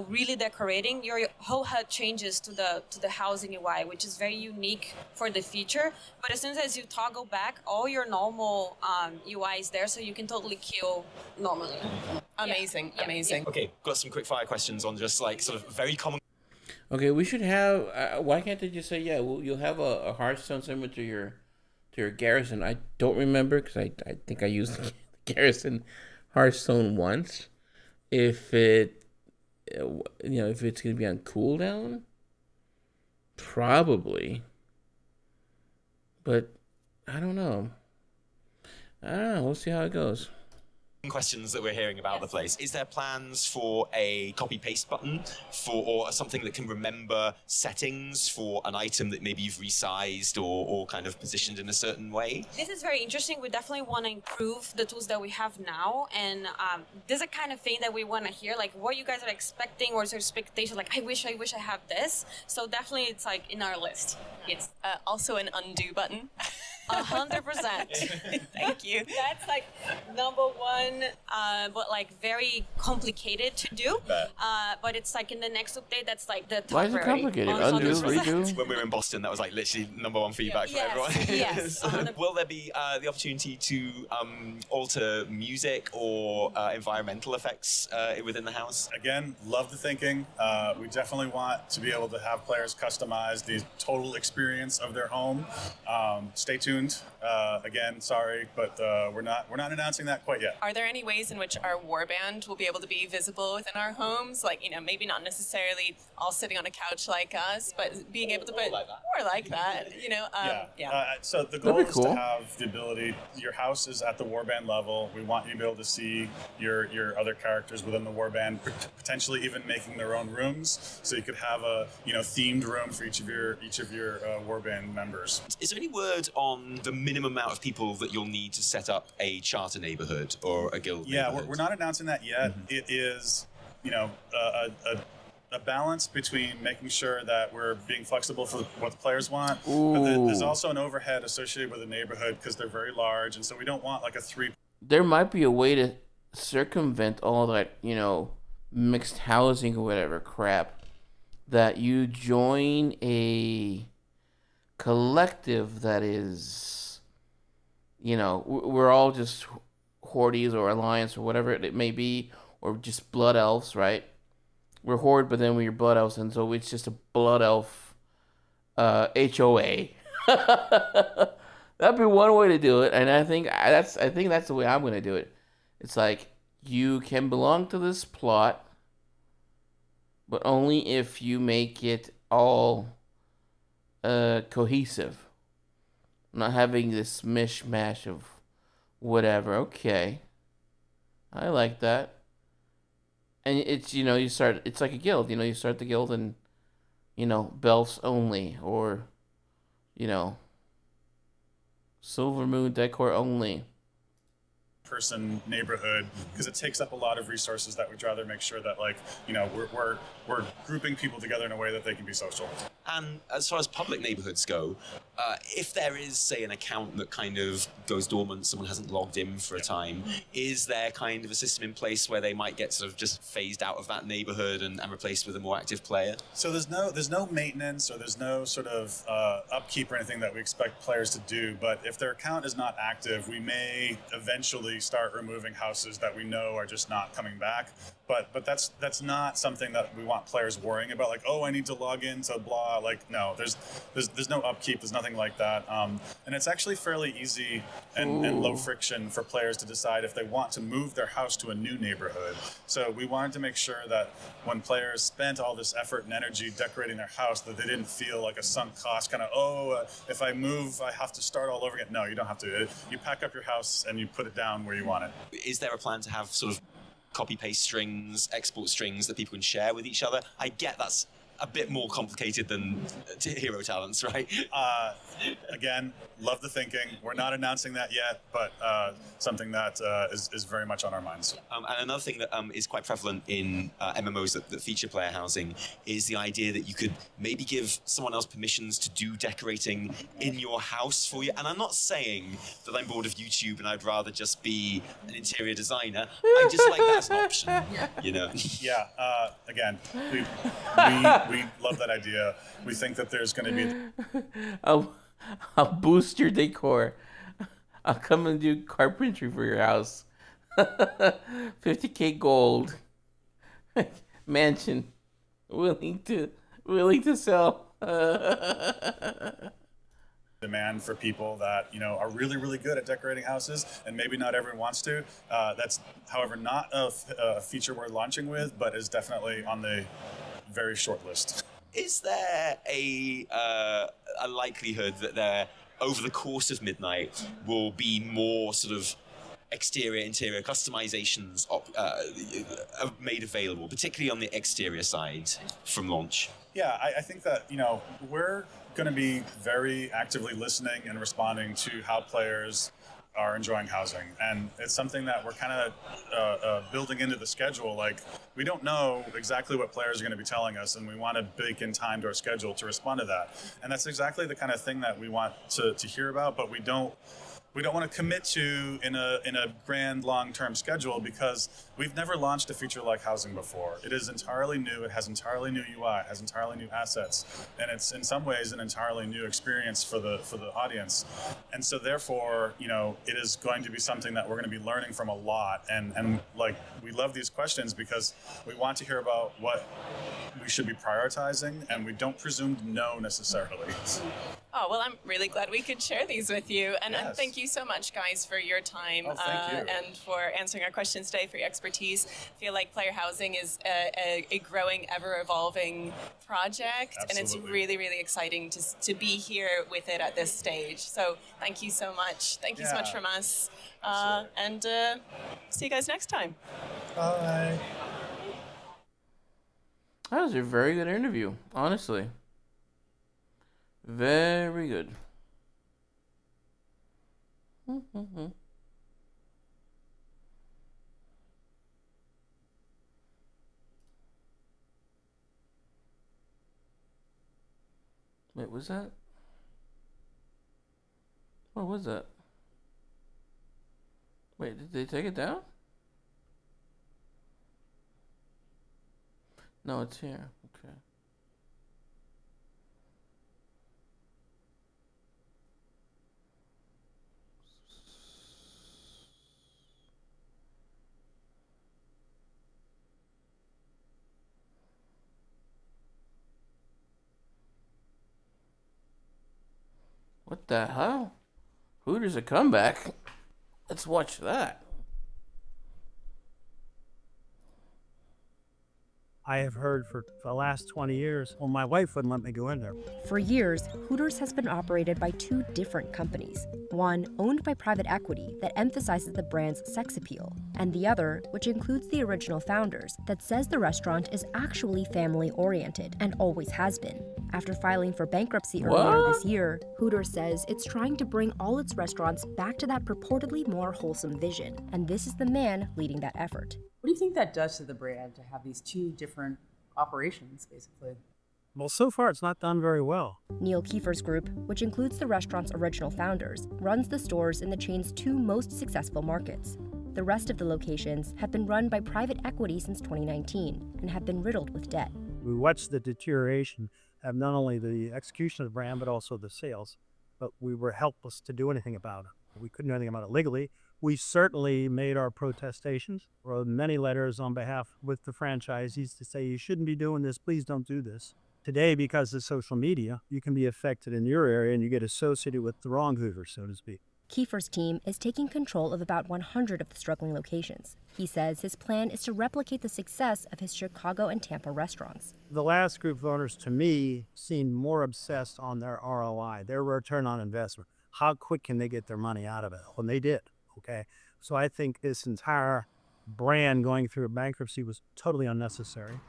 really decorating, your whole HUD changes to the housing UI, which is very unique for the feature. But as soon as you toggle back, all your normal UI is there, so you can totally queue normally. Amazing. Okay, got some quick fire questions on just like sort of very common. Okay, we should have. Why can't they just say, yeah, well, you'll have a Hearthstone similar to your Garrison? I don't remember because I think I used the Garrison Hearthstone once. If it's gonna be on cooldown, probably. But I don't know. We'll see how it goes. Questions that we're hearing about the place. Is there plans for a copy paste button or something that can remember settings for an item that maybe you've resized or kind of positioned in a certain way? This is very interesting. We definitely want to improve the tools that we have now, and this is the kind of thing that we want to hear, like what you guys are expecting, or is there expectation like I wish I have this. So definitely it's like in our list. Yes. Also an undo button. 100%. Thank you. That's like number one, but like very complicated to do. But it's like in the next update, that's like the top Why is it priority. complicated? Undo, redo? When we were in Boston, that was like literally number one feedback for everyone. Yes. Will there be the opportunity to alter music or environmental effects within the house? Again, love the thinking. We definitely want to be able to have players customize the total experience of their home. Stay tuned. Again, sorry, but we're not announcing that quite yet. Are there any ways in which our warband will be able to be visible within our homes? Like, maybe not necessarily all sitting on a couch like us, but being able to put more like that. So the goal is to have the ability. Your house is at the warband level. We want you to be able to see your other characters within the warband, potentially even making their own rooms. So you could have a themed room for each of your warband members. Is there any word on the minimum amount of people that you'll need to set up a charter neighborhood or a guild neighborhood? We're not announcing that yet. Mm-hmm. It is, a balance between making sure that we're being flexible for what the players want, but there's also an overhead associated with a neighborhood because they're very large, and so we don't want like a three. There might be a way to circumvent all that, mixed housing or whatever crap, that you join a collective that is, we're all just Hordes or Alliance or whatever it may be, or just Blood Elves, right? We're Horde, but then we're Blood Elves, and so it's just a Blood Elf HOA. That'd be one way to do it, and I think that's the way I'm gonna do it. It's like you can belong to this plot, but only if you make it all cohesive. Not having this mishmash of whatever. Okay, I like that. And it's you start. It's like a guild. You start the guild and Belfs only, or Silver Moon decor only. Person neighborhood, because it takes up a lot of resources that we'd rather make sure that we're grouping people together in a way that they can be social. And as far as public neighborhoods go, if there is, say, an account that kind of goes dormant, someone hasn't logged in for a time, is there kind of a system in place where they might get sort of just phased out of that neighborhood and replaced with a more active player? So there's no maintenance or there's no sort of upkeep or anything that we expect players to do. But if their account is not active, we may eventually start removing houses that we know are just not coming back. But that's not something that we want players worrying about. Like, oh, I need to log in to blah. Like, no, there's no upkeep. There's nothing like that. And it's actually fairly easy and low friction for players to decide if they want to move their house to a new neighborhood. So we wanted to make sure that when players spent all this effort and energy decorating their house, that they didn't feel like a sunk cost, kind of, if I move, I have to start all over again. No, you don't have to. You pack up your house and you put it down where you want it. Is there a plan to have sort of copy-paste strings, export strings that people can share with each other? I get that's a bit more complicated than Hero Talents, right? Again, love the thinking. We're not announcing that yet, but something that is very much on our minds. And another thing that is quite prevalent in MMOs that feature player housing is the idea that you could maybe give someone else permissions to do decorating in your house for you. And I'm not saying that I'm bored of YouTube and I'd rather just be an interior designer. I just like that as an option, you know? Yeah, again, we love that idea. We think that there's going to be... I'll boost your decor. I'll come and do carpentry for your house. 50K gold. Mansion. Willing to sell. Demand for people that are really, really good at decorating houses, and maybe not everyone wants to. That's, however, not a feature we're launching with, but is definitely on the very short list. Is there a likelihood that there, over the course of Midnight, will be more sort of exterior, interior customizations made available, particularly on the exterior side from launch? Yeah, I think that, we're going to be very actively listening and responding to how players are enjoying housing, and it's something that we're kind of building into the schedule. Like, we don't know exactly what players are going to be telling us, and we want to bake in time to our schedule to respond to that. And that's exactly the kind of thing that we want to hear about, but we don't want to commit to in a grand long-term schedule, because we've never launched a feature like housing before. It is entirely new. It has entirely new UI. It has entirely new assets, and it's in some ways an entirely new experience for the audience. And so therefore, it is going to be something that we're going to be learning from a lot. And like, we love these questions because we want to hear about what we should be prioritizing, and we don't presume to know necessarily. Oh, well, I'm really glad we could share these with you. And Yes. thank you so much, guys, for your time Thank you. and for answering our questions today, for your expertise. I feel like player housing is a growing, ever-evolving project. And it's Absolutely. really, really exciting to be here with it at this stage. So thank you so much. Thank you so much Yeah. from us. Absolutely. And see you guys next time. Bye. That was a very good interview, honestly. Very good. Wait, was that? What was that? Wait, did they take it down? No, it's here. Okay. What the hell? Hooters a comeback? Let's watch that. I have heard for the last 20 years, well, my wife wouldn't let me go in there. For years, Hooters has been operated by two different companies. One owned by private equity that emphasizes the brand's sex appeal, and the other, which includes the original founders, that says the restaurant is actually family-oriented and always has been. After filing for bankruptcy earlier this year, Hooters says it's trying to bring all its restaurants back to that purportedly more wholesome vision, and this is the man leading that effort. What do you think that does to the brand to have these two different operations, basically? Well, so far it's not done very well. Neil Kiefer's group, which includes the restaurant's original founders, runs the stores in the chain's 2 most successful markets. The rest of the locations have been run by private equity since 2019 and have been riddled with debt. We watched the deterioration of not only the execution of the brand, but also the sales. But we were helpless to do anything about it. We couldn't do anything about it legally. We certainly made our protestations, wrote many letters on behalf with the franchisees to say, you shouldn't be doing this, please don't do this. Today, because of social media, you can be affected in your area and you get associated with the wrong Hooters, so to speak. Kiefer's team is taking control of about 100 of the struggling locations. He says his plan is to replicate the success of his Chicago and Tampa restaurants. The last group of owners, to me, seemed more obsessed on their ROI, their return on investment. How quick can they get their money out of it? Well, they did, okay? So I think this entire brand going through a bankruptcy was totally unnecessary.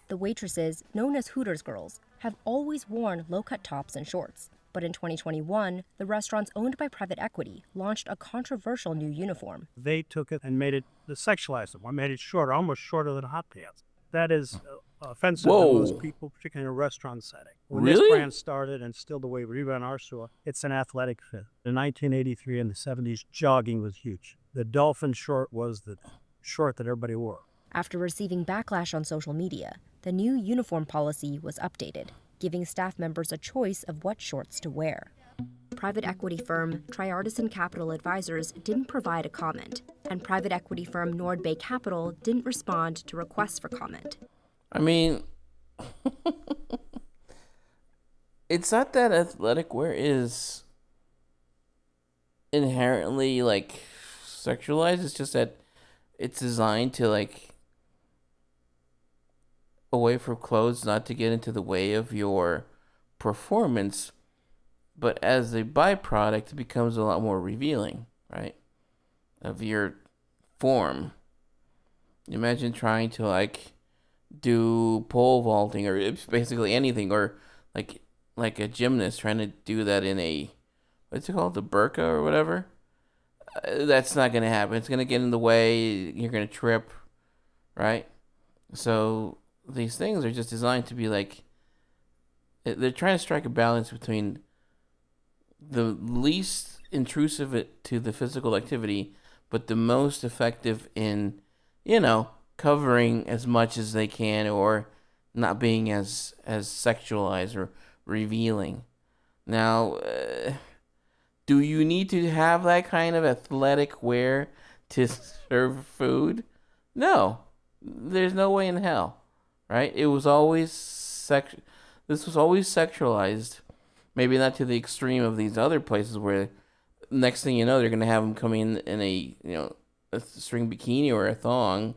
The waitresses, known as Hooters girls, have always worn low-cut tops and shorts. But in 2021, the restaurants owned by private equity launched a controversial new uniform. They took it and made it, sexualized it. Made it shorter, almost shorter than hot pants. That is offensive to most people, particularly in a restaurant setting. When this brand started, and still the way we run our store, it's an athletic fit. In 1983 and the 70s, jogging was huge. The dolphin short was the short that everybody wore. After receiving backlash on social media, the new uniform policy was updated, giving staff members a choice of what shorts to wear. Private equity firm Triartisan Capital Advisors didn't provide a comment, and private equity firm Nord Bay Capital didn't respond to requests for comment. I mean, it's not that athletic wear is inherently, like, sexualized. It's just that it's designed to, like, away from clothes, not to get into the way of your performance, but as a byproduct, it becomes a lot more revealing, right, of your form. Imagine trying to, like, do pole vaulting or basically anything, or like a gymnast trying to do that in a, what's it called, the burqa or whatever. That's not going to happen. It's going to get in the way. You're going to trip, right? So these things are just designed to be like, they're trying to strike a balance between the least intrusive to the physical activity, but the most effective in, covering as much as they can, or not being as sexualized or revealing. Now, do you need to have that kind of athletic wear to serve food? No, there's no way in hell, right? It was always This was always sexualized. Maybe not to the extreme of these other places where next thing you know, they're gonna have them come in a a string bikini or a thong.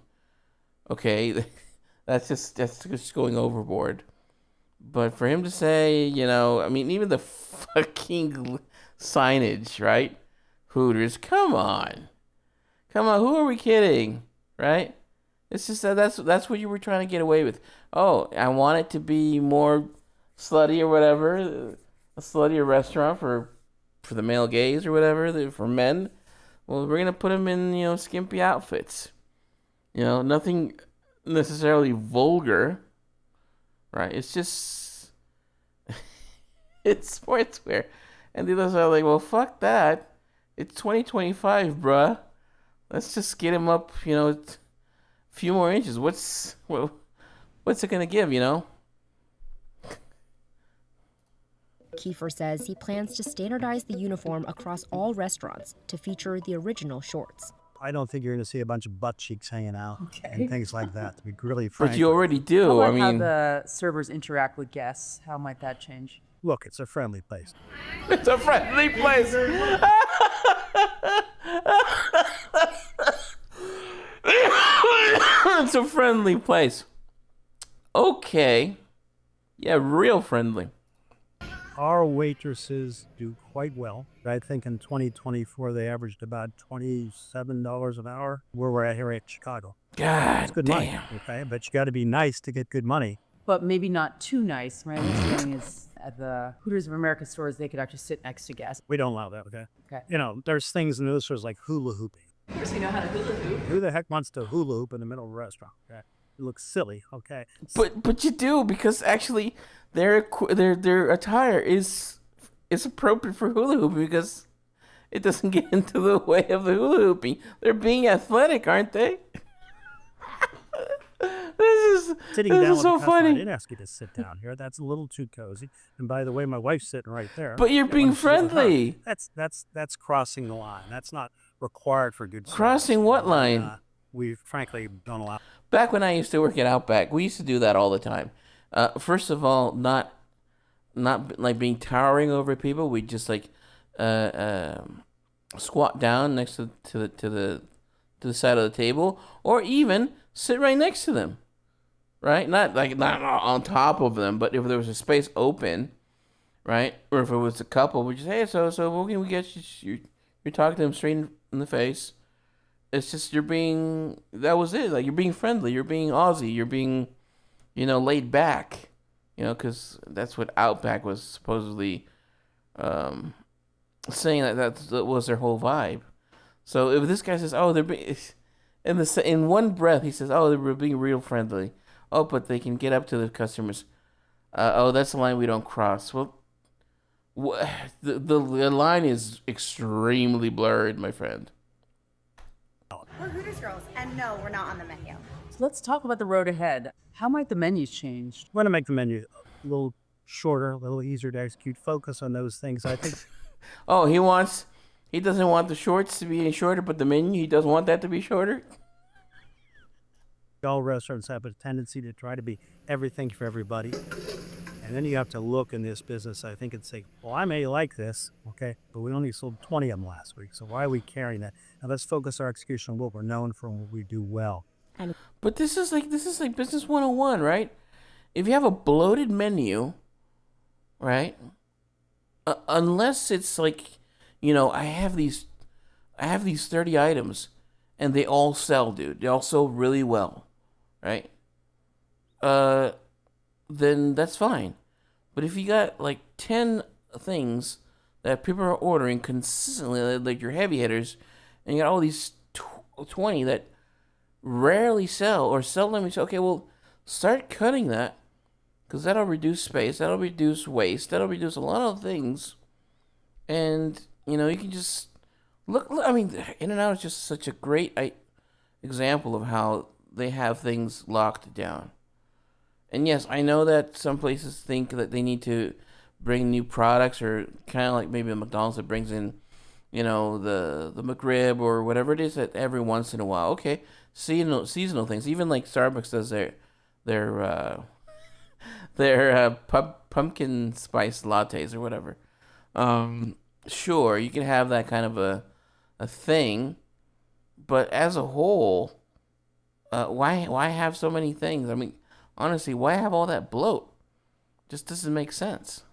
Okay, that's just going overboard. But for him to say, even the fucking signage, right? Hooters, come on, who are we kidding, right? It's just that's what you were trying to get away with. Oh, I want it to be more slutty or whatever, a sluttier restaurant for the male gaze or whatever, for men. Well, we're gonna put them in skimpy outfits. Nothing necessarily vulgar, right? It's just it's sportswear, and the others are like, well, fuck that. It's 2025, bruh. Let's just get him up, a few more inches. What's it gonna give, Kiefer says he plans to standardize the uniform across all restaurants to feature the original shorts. I don't think you're going to see a bunch of butt cheeks hanging out and things like that, to be really frank. But you already do. How about how the servers interact with guests? How might that change? Look, it's a friendly place. It's a friendly place. It's a friendly place. Okay. Yeah, real friendly. Our waitresses do quite well. I think in 2024 they averaged about $27 an hour. Where we're at here at Chicago. God, it's good damn. money, okay? But you got to be nice to get good money. But maybe not too nice. My understanding is at the Hooters of America stores, they could actually sit next to guests. We don't allow that, okay? Okay. There's things in those stores like hula hooping. Of course, we know how to hula hoop. Who the heck wants to hula hoop in the middle of a restaurant? Okay? It looks silly, okay? But you do, because actually their attire is appropriate for hula hooping because it doesn't get into the way of the hula hooping. They're being athletic, aren't they? Sitting this down is with so the customer, I funny. didn't ask you to sit down here. That's a little too cozy. And by the way, my wife's sitting right there. But you're Yeah, being when she's with her. friendly. That's crossing the line. That's not required for good service. Crossing what line? We frankly don't allow. Back when I used to work at Outback, we used to do that all the time. First of all, not like being towering over people. We just like squat down next to the side of the table, or even sit right next to them. Right? Not on top of them, but if there was a space open, right? Or if it was a couple, we just, hey, so what can we get you? You're talking to them straight in the face. It's just that was it. Like, you're being friendly. You're being Aussie. You're being, laid back. Because that's what Outback was supposedly saying that was their whole vibe. So if this guy says, oh, they're being, in one breath, he says, oh, they're being real friendly. Oh, but they can get up to the customers. Oh, that's the line we don't cross. Well, the line is extremely blurred, my friend. We're Hooters girls, and no, we're not on the menu. So let's talk about the road ahead. How might the menus change? We're going to make the menu a little shorter, a little easier to execute. Focus on those things. I think. Oh, he doesn't want the shorts to be any shorter, but the menu, he doesn't want that to be shorter? All restaurants have a tendency to try to be everything for everybody. And then you have to look in this business, I think, and say, well, I may like this, okay, but we only sold 20 of them last week. So why are we carrying that? Now let's focus our execution on what we're known for and what we do well. But this is like business 101, right? If you have a bloated menu, right? Unless it's like, I have these 30 items and they all sell, dude. They all sell really well, right? Then that's fine. But if you got like 10 things that people are ordering consistently, like your heavy hitters, and you got all these 20 that rarely sell or seldom sell, okay, well, start cutting that, because that'll reduce space, that'll reduce waste, that'll reduce a lot of things. And, you can just look, I mean, In-N-Out is just such a great example of how they have things locked down. And yes, I know that some places think that they need to bring new products, or kind of like maybe a McDonald's that brings in, the McRib or whatever it is, that every once in a while. Okay, seasonal things. Even like Starbucks does their pumpkin spice lattes or whatever. Sure, you can have that kind of a thing, but as a whole, why have so many things? I mean, honestly, why have all that bloat? Just doesn't make sense.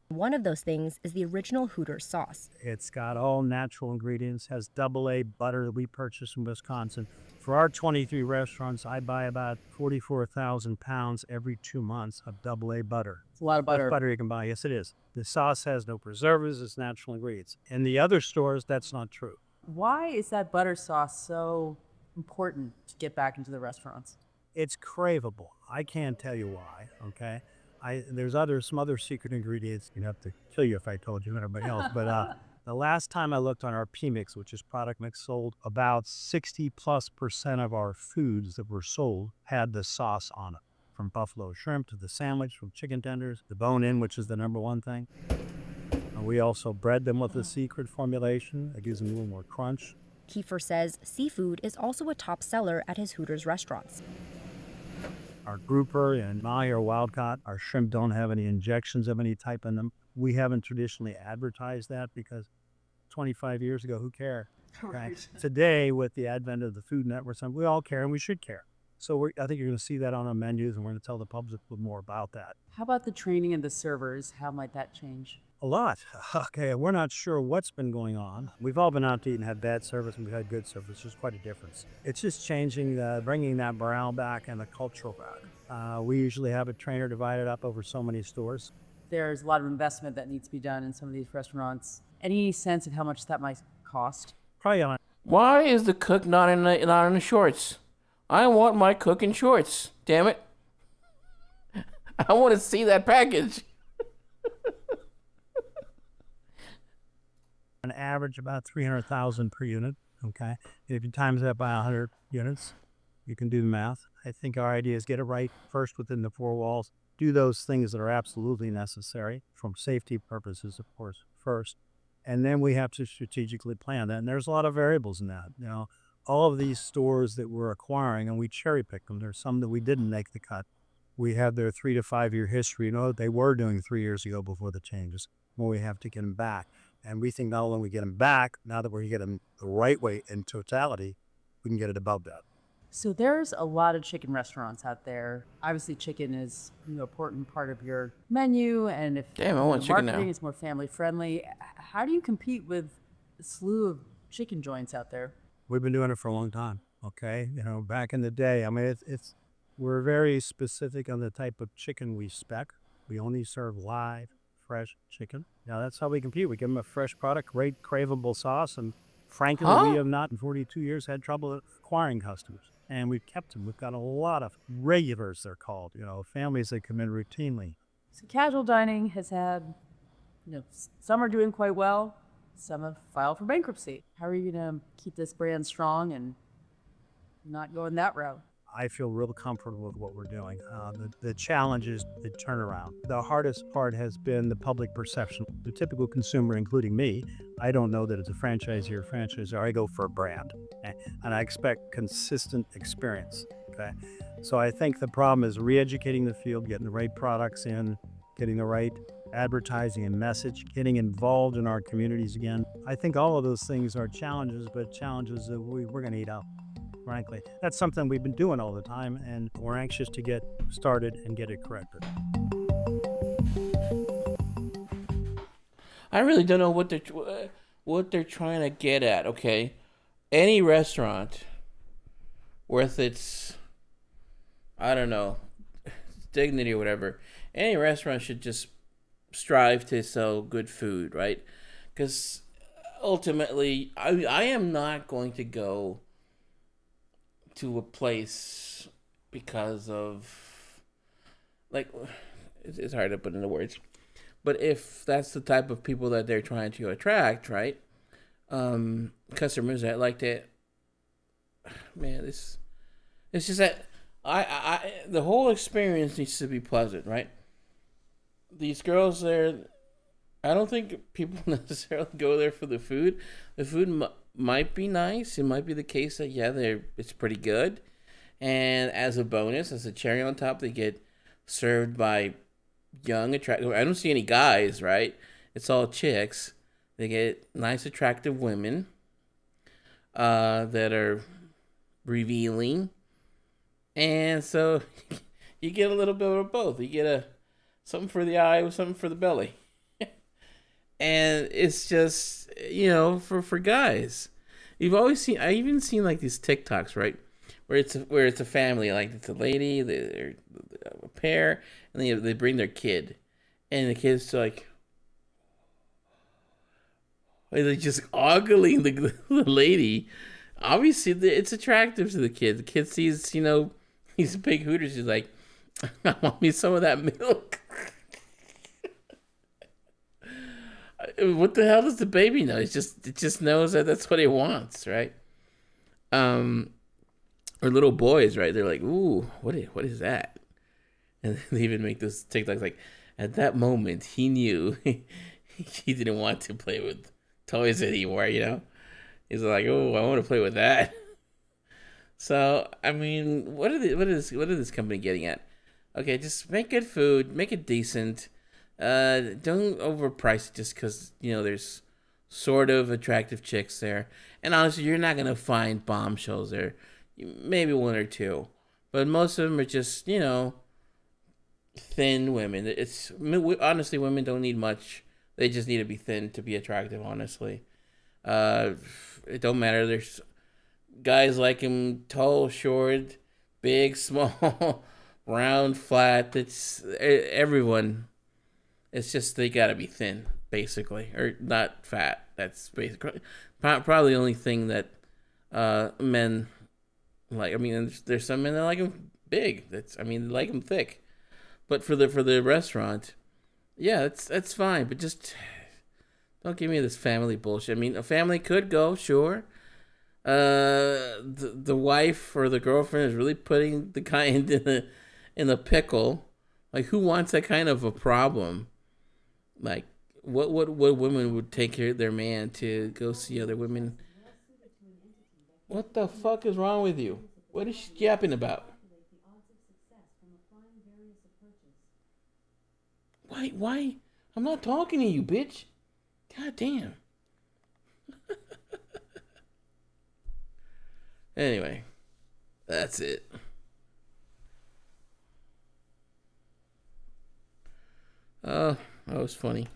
One of those things is the original Hooters sauce. It's got all natural ingredients, has AA butter that we purchase in Wisconsin. For our 23 restaurants, I buy about 44,000 pounds every 2 months of AA butter. It's a lot of butter. Best butter you can buy. Yes, it is. The sauce has no preservatives. It's natural ingredients. In the other stores, that's not true. Why is that butter sauce so important to get back into the restaurants? It's craveable. I can't tell you why, okay? There's some other secret ingredients. You'd have to kill you if I told you and everybody else. But the last time I looked on our P-Mix, which is product mix sold, about 60+% of our foods that were sold had the sauce on it. From buffalo shrimp to the sandwich, from chicken tenders, the bone-in, which is the number one thing. We also bread them with a secret formulation. It gives them a little more crunch. Kiefer says seafood is also a top seller at his Hooters restaurants. Our grouper and mahi or wild caught, our shrimp don't have any injections of any type in them. We haven't traditionally advertised that because 25 years ago, who cared? Okay? Right. Today, with the advent of the Food Network, we all care and we should care. So I think you're going to see that on our menus, and we're going to tell the public a little more about that. How about the training of the servers? How might that change? A lot. Okay, we're not sure what's been going on. We've all been out to eat and had bad service, and we've had good service. There's quite a difference. It's just changing, bringing that morale back and the cultural back. We usually have a trainer divided up over so many stores. There's a lot of investment that needs to be done in some of these restaurants. Any sense of how much that might cost? Probably on. Why is the cook not in the shorts? I want my cooking shorts. Damn it. I want to see that package. On average, about 300,000 per unit. Okay, if you times that by 100 units, you can do the math. I think our idea is get it right first within the four walls. Do those things that are absolutely necessary from safety purposes, of course, first, and then we have to strategically plan that. And there's a lot of variables in that. You know, all of these stores that we're acquiring, and we cherry pick them. There's some that we didn't make the cut. We have their 3 to 5 year history. You know, they were doing 3 years ago before the changes. Well, we have to get them back. And we think not only we get them back, now that we get them the right way in totality, we can get it above that. So there's a lot of chicken restaurants out there. Obviously, chicken is an important part of your menu, and if Damn, I want chicken now. marketing is more family friendly, how do you compete with a slew of chicken joints out there? We've been doing it for a long time. Okay, you know, back in the day, I mean, we're very specific on the type of chicken we spec. We only serve live, fresh chicken. Now that's how we compete. We give them a fresh product, great craveable sauce, and frankly, we have not in 42 years had trouble acquiring customers. And we've kept them. We've got a lot of regulars, they're called, you know, families that come in routinely. So casual dining has had, some are doing quite well, some have filed for bankruptcy. How are you going to keep this brand strong and not going that route? I feel real comfortable with what we're doing. The challenge is the turnaround. The hardest part has been the public perception. The typical consumer, including me, I don't know that it's a franchisee or franchisor. I go for a brand, and I expect consistent experience. Okay, so I think the problem is re-educating the field, getting the right products in, getting the right advertising and message, getting involved in our communities again. I think all of those things are challenges, but challenges that we're going to eat up. Frankly, that's something we've been doing all the time, and we're anxious to get started and get it corrected. I really don't know what they're trying to get at. Okay, any restaurant worth its, I don't know, dignity or whatever, any restaurant should just strive to sell good food, right? Because ultimately, I am not going to go to a place because of, like, it's hard to put into words, but if that's the type of people that they're trying to attract, right? Customers that like to, man, it's just that I the whole experience needs to be pleasant, right? These girls there, I don't think people necessarily go there for the food. The food might be nice. It might be the case that it's pretty good, and as a bonus, as a cherry on top, they get served by young, attractive. I don't see any guys, right? It's all chicks. They get nice, attractive women that are revealing, and so you get a little bit of both. You get something for the eye, something for the belly. And it's just, for guys. I even seen like these TikToks, right? Where it's a family, like it's a lady, they're a pair, and they bring their kid. And the kid's like, they're just ogling the lady. Obviously, it's attractive to the kid. The kid sees, these big Hooters. He's like, I want me some of that milk. What the hell does the baby know? It just knows that that's what he wants, right? Or little boys, right? They're like, ooh, what is that? And they even make those TikToks like, at that moment, he knew he didn't want to play with toys anymore, He's like, oh, I want to play with that. So, I mean, what is this company getting at? Okay, just make good food, make it decent. Don't overprice it just because, there's sort of attractive chicks there. And honestly, you're not going to find bombshells there. Maybe one or two. But most of them are just, thin women. Honestly, women don't need much. They just need to be thin to be attractive, honestly. It don't matter. There's guys like him, tall, short, big, small, round, flat. It's everyone. It's just they gotta be thin, basically, or not fat. That's basically probably the only thing that men Like, I mean, there's some men that like them big. They like them thick. But for the restaurant, yeah, that's fine. But just don't give me this family bullshit. I mean, a family could go, sure. The wife or the girlfriend is really putting the guy in the pickle. Like, who wants that kind of a problem? Like, what women would take care of their man to go see other women? What the fuck is wrong with you? What is she yapping about? Why? I'm not talking to you, bitch. God damn. Anyway, that's it. Oh, that was funny.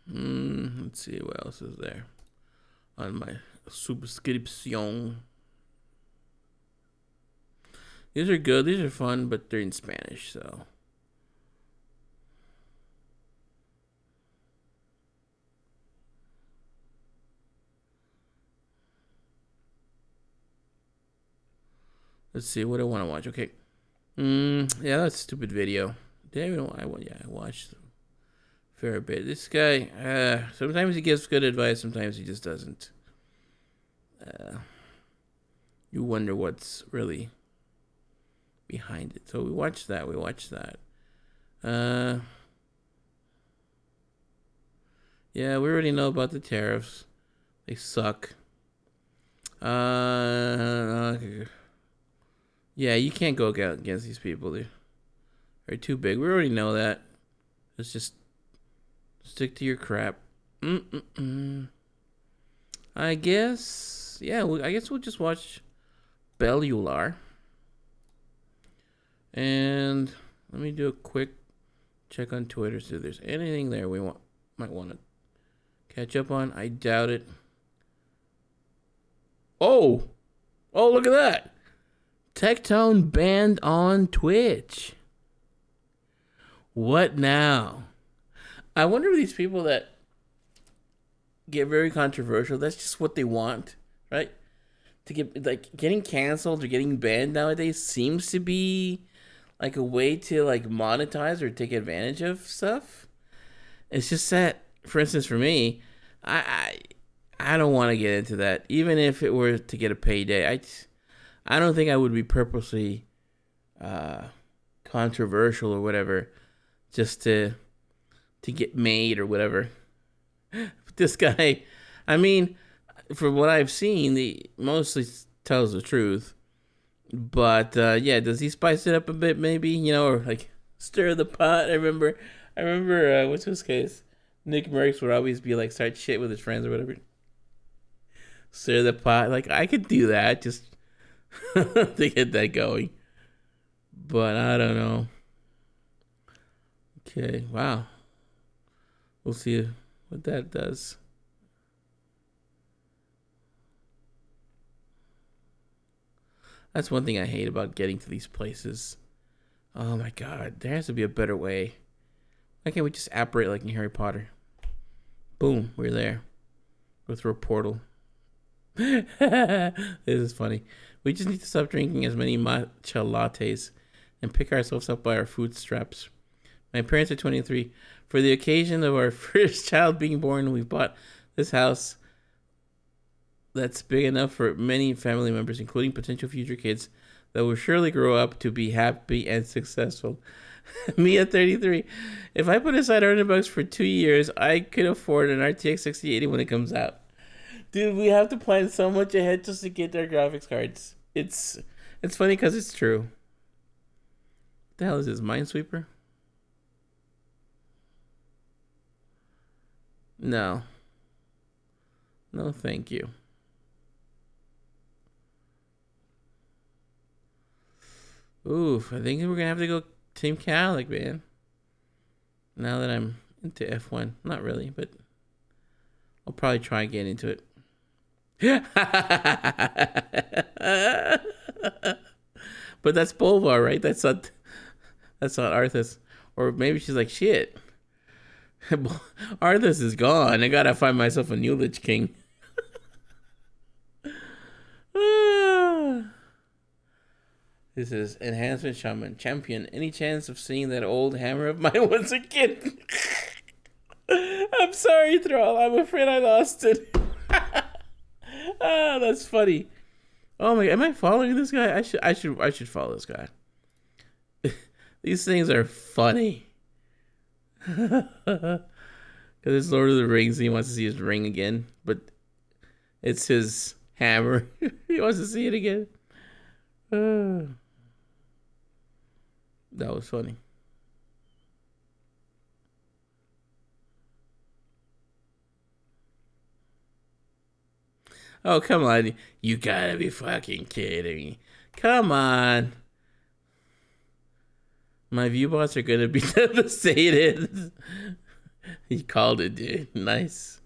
Let's see what else is there on my subscription. These are good. These are fun, but they're in Spanish, so. Let's see what I want to watch. Okay. Yeah, that's a stupid video. I watched a fair bit. This guy, sometimes he gives good advice, sometimes he just doesn't. You wonder what's really behind it. So we watched that. Yeah, we already know about the tariffs. They suck. Yeah, you can't go against these people. They're too big. We already know that. Let's just stick to your crap. I guess, yeah, I guess we'll just watch Bellular. And let me do a quick check on Twitter, see if there's anything there we might want to catch up on. I doubt it. Oh, look at that. Tectone banned on Twitch. What now? I wonder if these people that get very controversial, that's just what they want, right? To get, like, getting canceled or getting banned nowadays seems to be like a way to like monetize or take advantage of stuff. It's just that, for instance, for me, I don't want to get into that. Even if it were to get a payday, I don't think I would be purposely controversial or whatever just to get made or whatever. But this guy, I mean, from what I've seen, he mostly tells the truth. But yeah, does he spice it up a bit maybe? Or like stir the pot? I remember what's his case? Nick Merckx would always be like start shit with his friends or whatever. Stir the pot. Like, I could do that just to get that going. But I don't know. Okay, wow. We'll see what that does. That's one thing I hate about getting to these places. Oh my god, there has to be a better way. Why can't we just apparate like in Harry Potter? Boom, we're there. Go through a portal. This is funny. We just need to stop drinking as many matcha lattes and pick ourselves up by our food straps. My parents are 23. For the occasion of our first child being born, we bought this house that's big enough for many family members, including potential future kids, that will surely grow up to be happy and successful. Me at 33. If I put aside $100 for 2 years, I could afford an RTX 6080 when it comes out. Dude, we have to plan so much ahead just to get their graphics cards. It's funny because it's true. What the hell is this, Minesweeper? No. No, thank you. Oof, I think we're going to have to go Team Calic, man. Now that I'm into F1. Not really, but I'll probably try and get into it. But that's Bolvar, right? That's not Arthas. Or maybe she's like, shit. Arthas is gone. I gotta find myself a new Lich King. This is Enhancement Shaman Champion. Any chance of seeing that old hammer of mine once again? I'm sorry, Thrall. I'm afraid I lost it. Ah, that's funny. Oh my! Am I following this guy? I should follow this guy. These things are funny. Because it's Lord of the Rings and he wants to see his ring again, but it's his hammer. He wants to see it again. That was funny. Oh, come on. You gotta be fucking kidding me. Come on. My view bots are gonna be devastated. He called it, dude. Nice.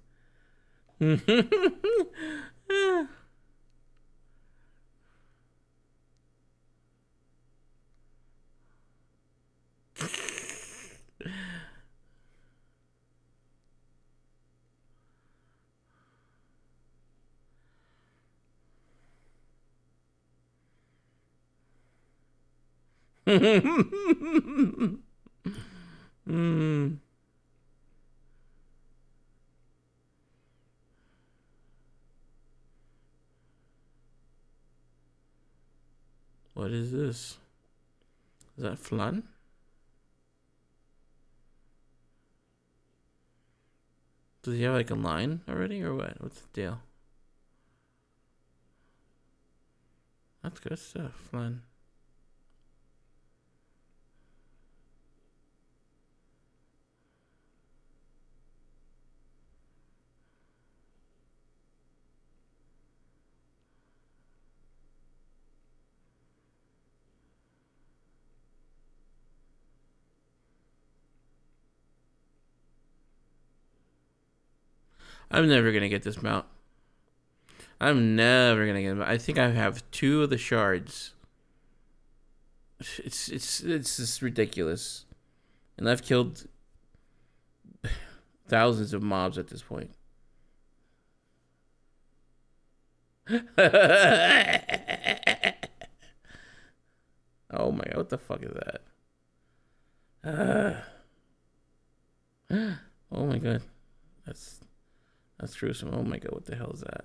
What is this? Is that flan? Does he have like a line already or what? What's the deal? That's good stuff, flan. I'm never gonna get this mount. I'm never gonna get it. I think I have 2 of the shards. It's just ridiculous, and I've killed thousands of mobs at this point. Oh my god! What the fuck is that? Oh my god, that's gruesome. Oh my god, what the hell is that?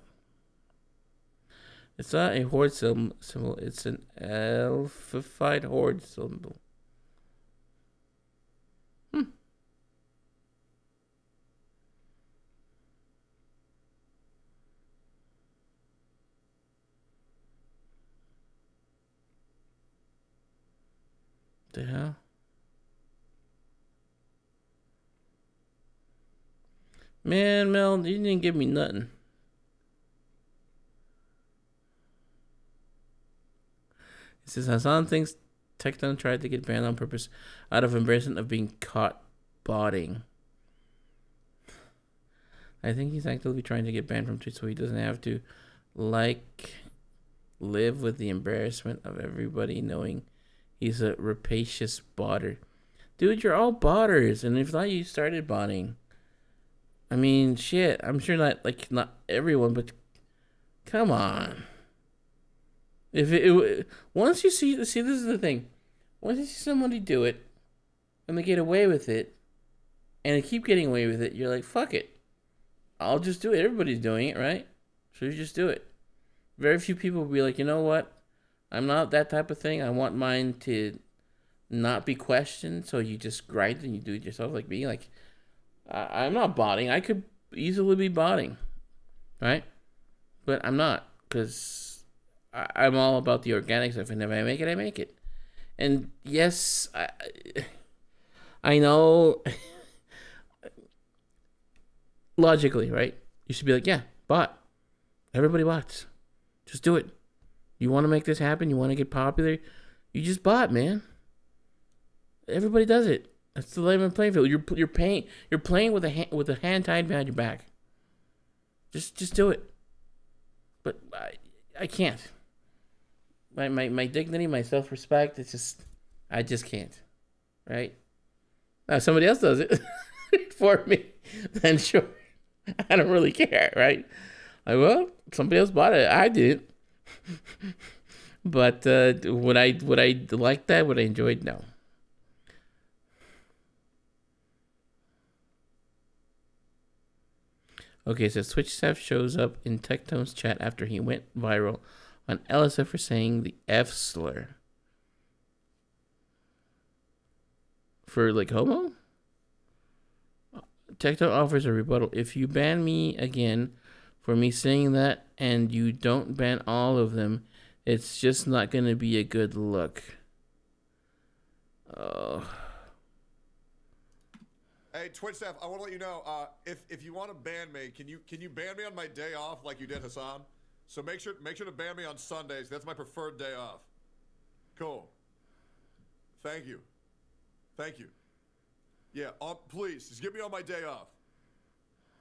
It's not a horde symbol. It's an elfified horde symbol. The hell? Man, Mel, you didn't give me nothing. It says Hassan thinks Tecton tried to get banned on purpose out of embarrassment of being caught botting. I think he's actively trying to get banned from Twitch so he doesn't have to, live with the embarrassment of everybody knowing he's a rapacious botter. Dude, you're all botters, and if not, you started botting. I mean, shit. I'm sure not everyone, but come on. If it once you see, this is the thing. Once you see somebody do it, and they get away with it, and they keep getting away with it, you're like, fuck it. I'll just do it. Everybody's doing it, right? So you just do it. Very few people will be like, you know what? I'm not that type of thing. I want mine to not be questioned. So you just grind and you do it yourself. Like me, like I'm not botting. I could easily be botting, right? But I'm not, because I'm all about the organic stuff. And if I make it, I make it. And yes, I know logically, right? You should be like, yeah, bot. Everybody bots. Just do it. You want to make this happen? You want to get popular? You just bot, man. Everybody does it. That's the level playing field. You're playing with a hand tied behind your back. Just do it. But I can't. My dignity, my self-respect, I just can't. Right? Now if somebody else does it for me, then sure. I don't really care, right? Like, well, somebody else bought it. I didn't. But would I like that? Would I enjoy it? No. Okay, so Twitch staff shows up in Tectone's chat after he went viral on LSF for saying the F slur. For like homo? Tectone offers a rebuttal. If you ban me again for me saying that and you don't ban all of them, it's just not going to be a good look. Oh. Hey, Twitch staff, I want to let you know, if you want to ban me, can you ban me on my day off like you did Hassan? So make sure to ban me on Sundays. That's my preferred day off. Cool. Thank you. Thank you. Yeah, please, just give me on my day off.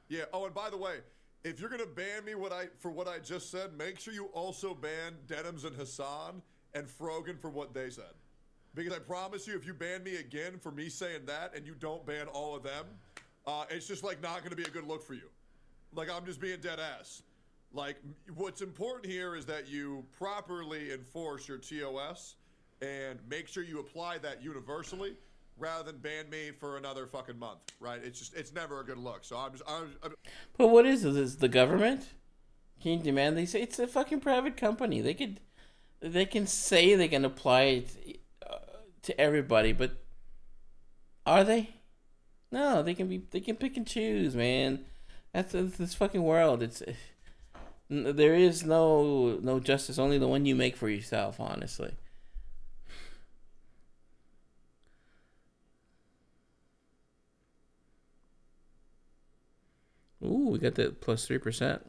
Yeah, oh, and by the way, if you're gonna ban me for what I just said, make sure you also ban Denims and Hassan and Frogan for what they said. Because I promise you, if you ban me again for me saying that and you don't ban all of them, it's just like not gonna be a good look for you. Like, I'm just being dead ass. Like, what's important here is that you properly enforce your TOS and make sure you apply that universally, rather than ban me for another fucking month, right? It's never a good look. So I'm But what is this? Is the government? Can you demand they say it's a fucking private company? They can say they can apply it to everybody, but are they? No, they can pick and choose, man. That's this fucking world. There is no justice, only the one you make for yourself, honestly. Ooh, we got that plus 3%.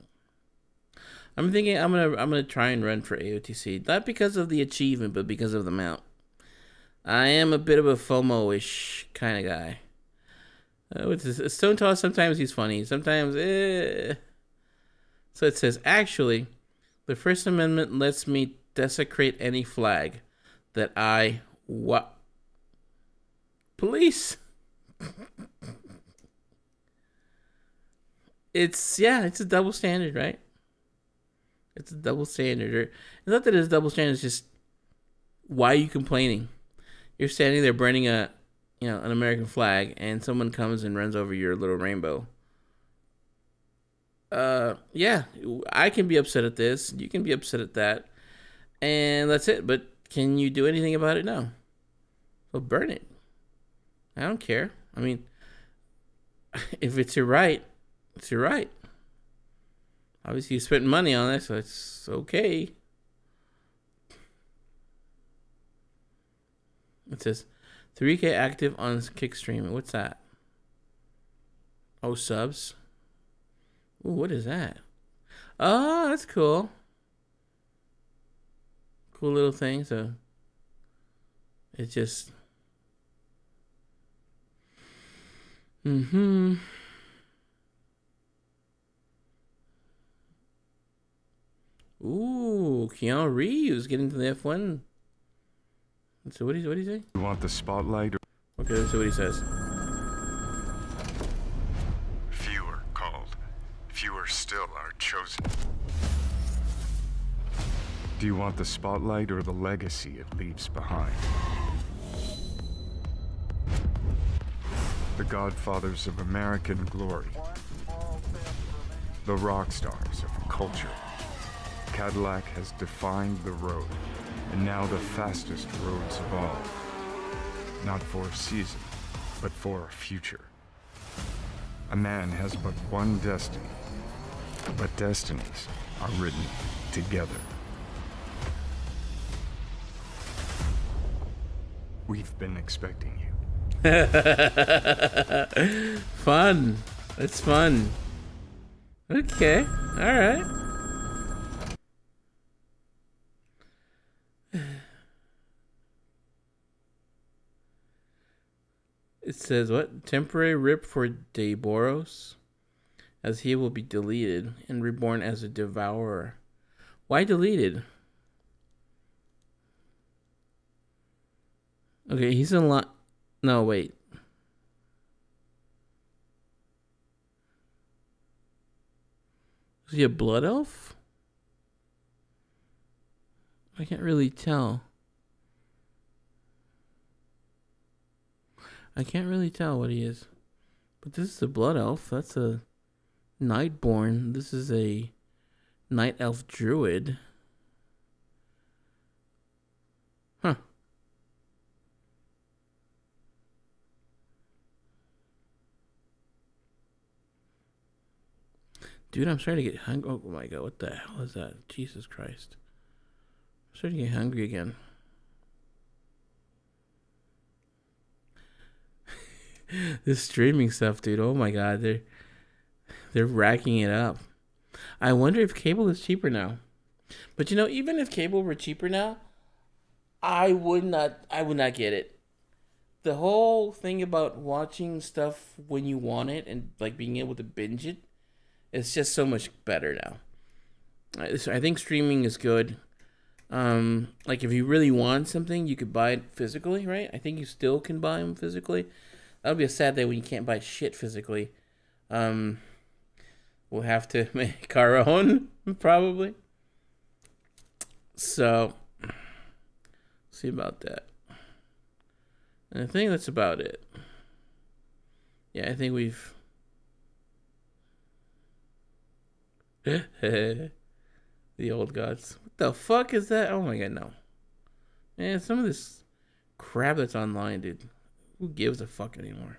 I'm thinking I'm gonna try and run for AOTC, not because of the achievement, but because of the mount. I am a bit of a FOMO-ish kind of guy. With Stone Toss, sometimes he's funny, sometimes So it says, actually, the First Amendment lets me desecrate any flag that I police. It's a double standard, right? It's a double standard. It's not that it's a double standard, it's just, why are you complaining? You're standing there burning an American flag, and someone comes and runs over your little rainbow. I can be upset at this, you can be upset at that, and that's it. But can you do anything about it? No. So burn it. I don't care. I mean, if it's your right, it's your right. Obviously, you spent money on it, so it's okay. It says 3K active on Kickstream. What's that? Oh, subs. Ooh, what is that? Oh, that's cool. Cool little thing. So it's just. Ooh, Keanu Reeves getting to the F1. So what do you say? You want the spotlight? Okay, let's see what he says. Fewer called. Fewer still are chosen. Do you want the spotlight or the legacy it leaves behind? The godfathers of American glory. The rock stars of culture. Cadillac has defined the road, and now the fastest roads of all. Not for a season, but for a future. A man has but one destiny, but destinies are written together. We've been expecting you. Fun. It's fun. Okay. All right. It says what? Temporary rip for Deiboros, as he will be deleted and reborn as a devourer. Why deleted? Okay, he's in lot. No, wait. Is he a blood elf? I can't really tell. I can't really tell what he is. But this is a blood elf. That's a Nightborn. This is a night elf druid. Huh. Dude, I'm starting to get hungry. Oh my god, what the hell is that? Jesus Christ. I'm starting to get hungry again. This streaming stuff, dude. Oh my god, they're racking it up. I wonder if cable is cheaper now. But you know, even if cable were cheaper now, I would not get it. The whole thing about watching stuff when you want it and like being able to binge it, it's just so much better now. I think streaming is good. Like if you really want something, you could buy it physically, right? I think you still can buy them physically. That'll be a sad day when you can't buy shit physically. We'll have to make our own, probably. So, see about that. And I think that's about it. Yeah, I think we've... The old gods. What the fuck is that? Oh my god, no. Man, some of this crap that's online, dude. Who gives a fuck anymore?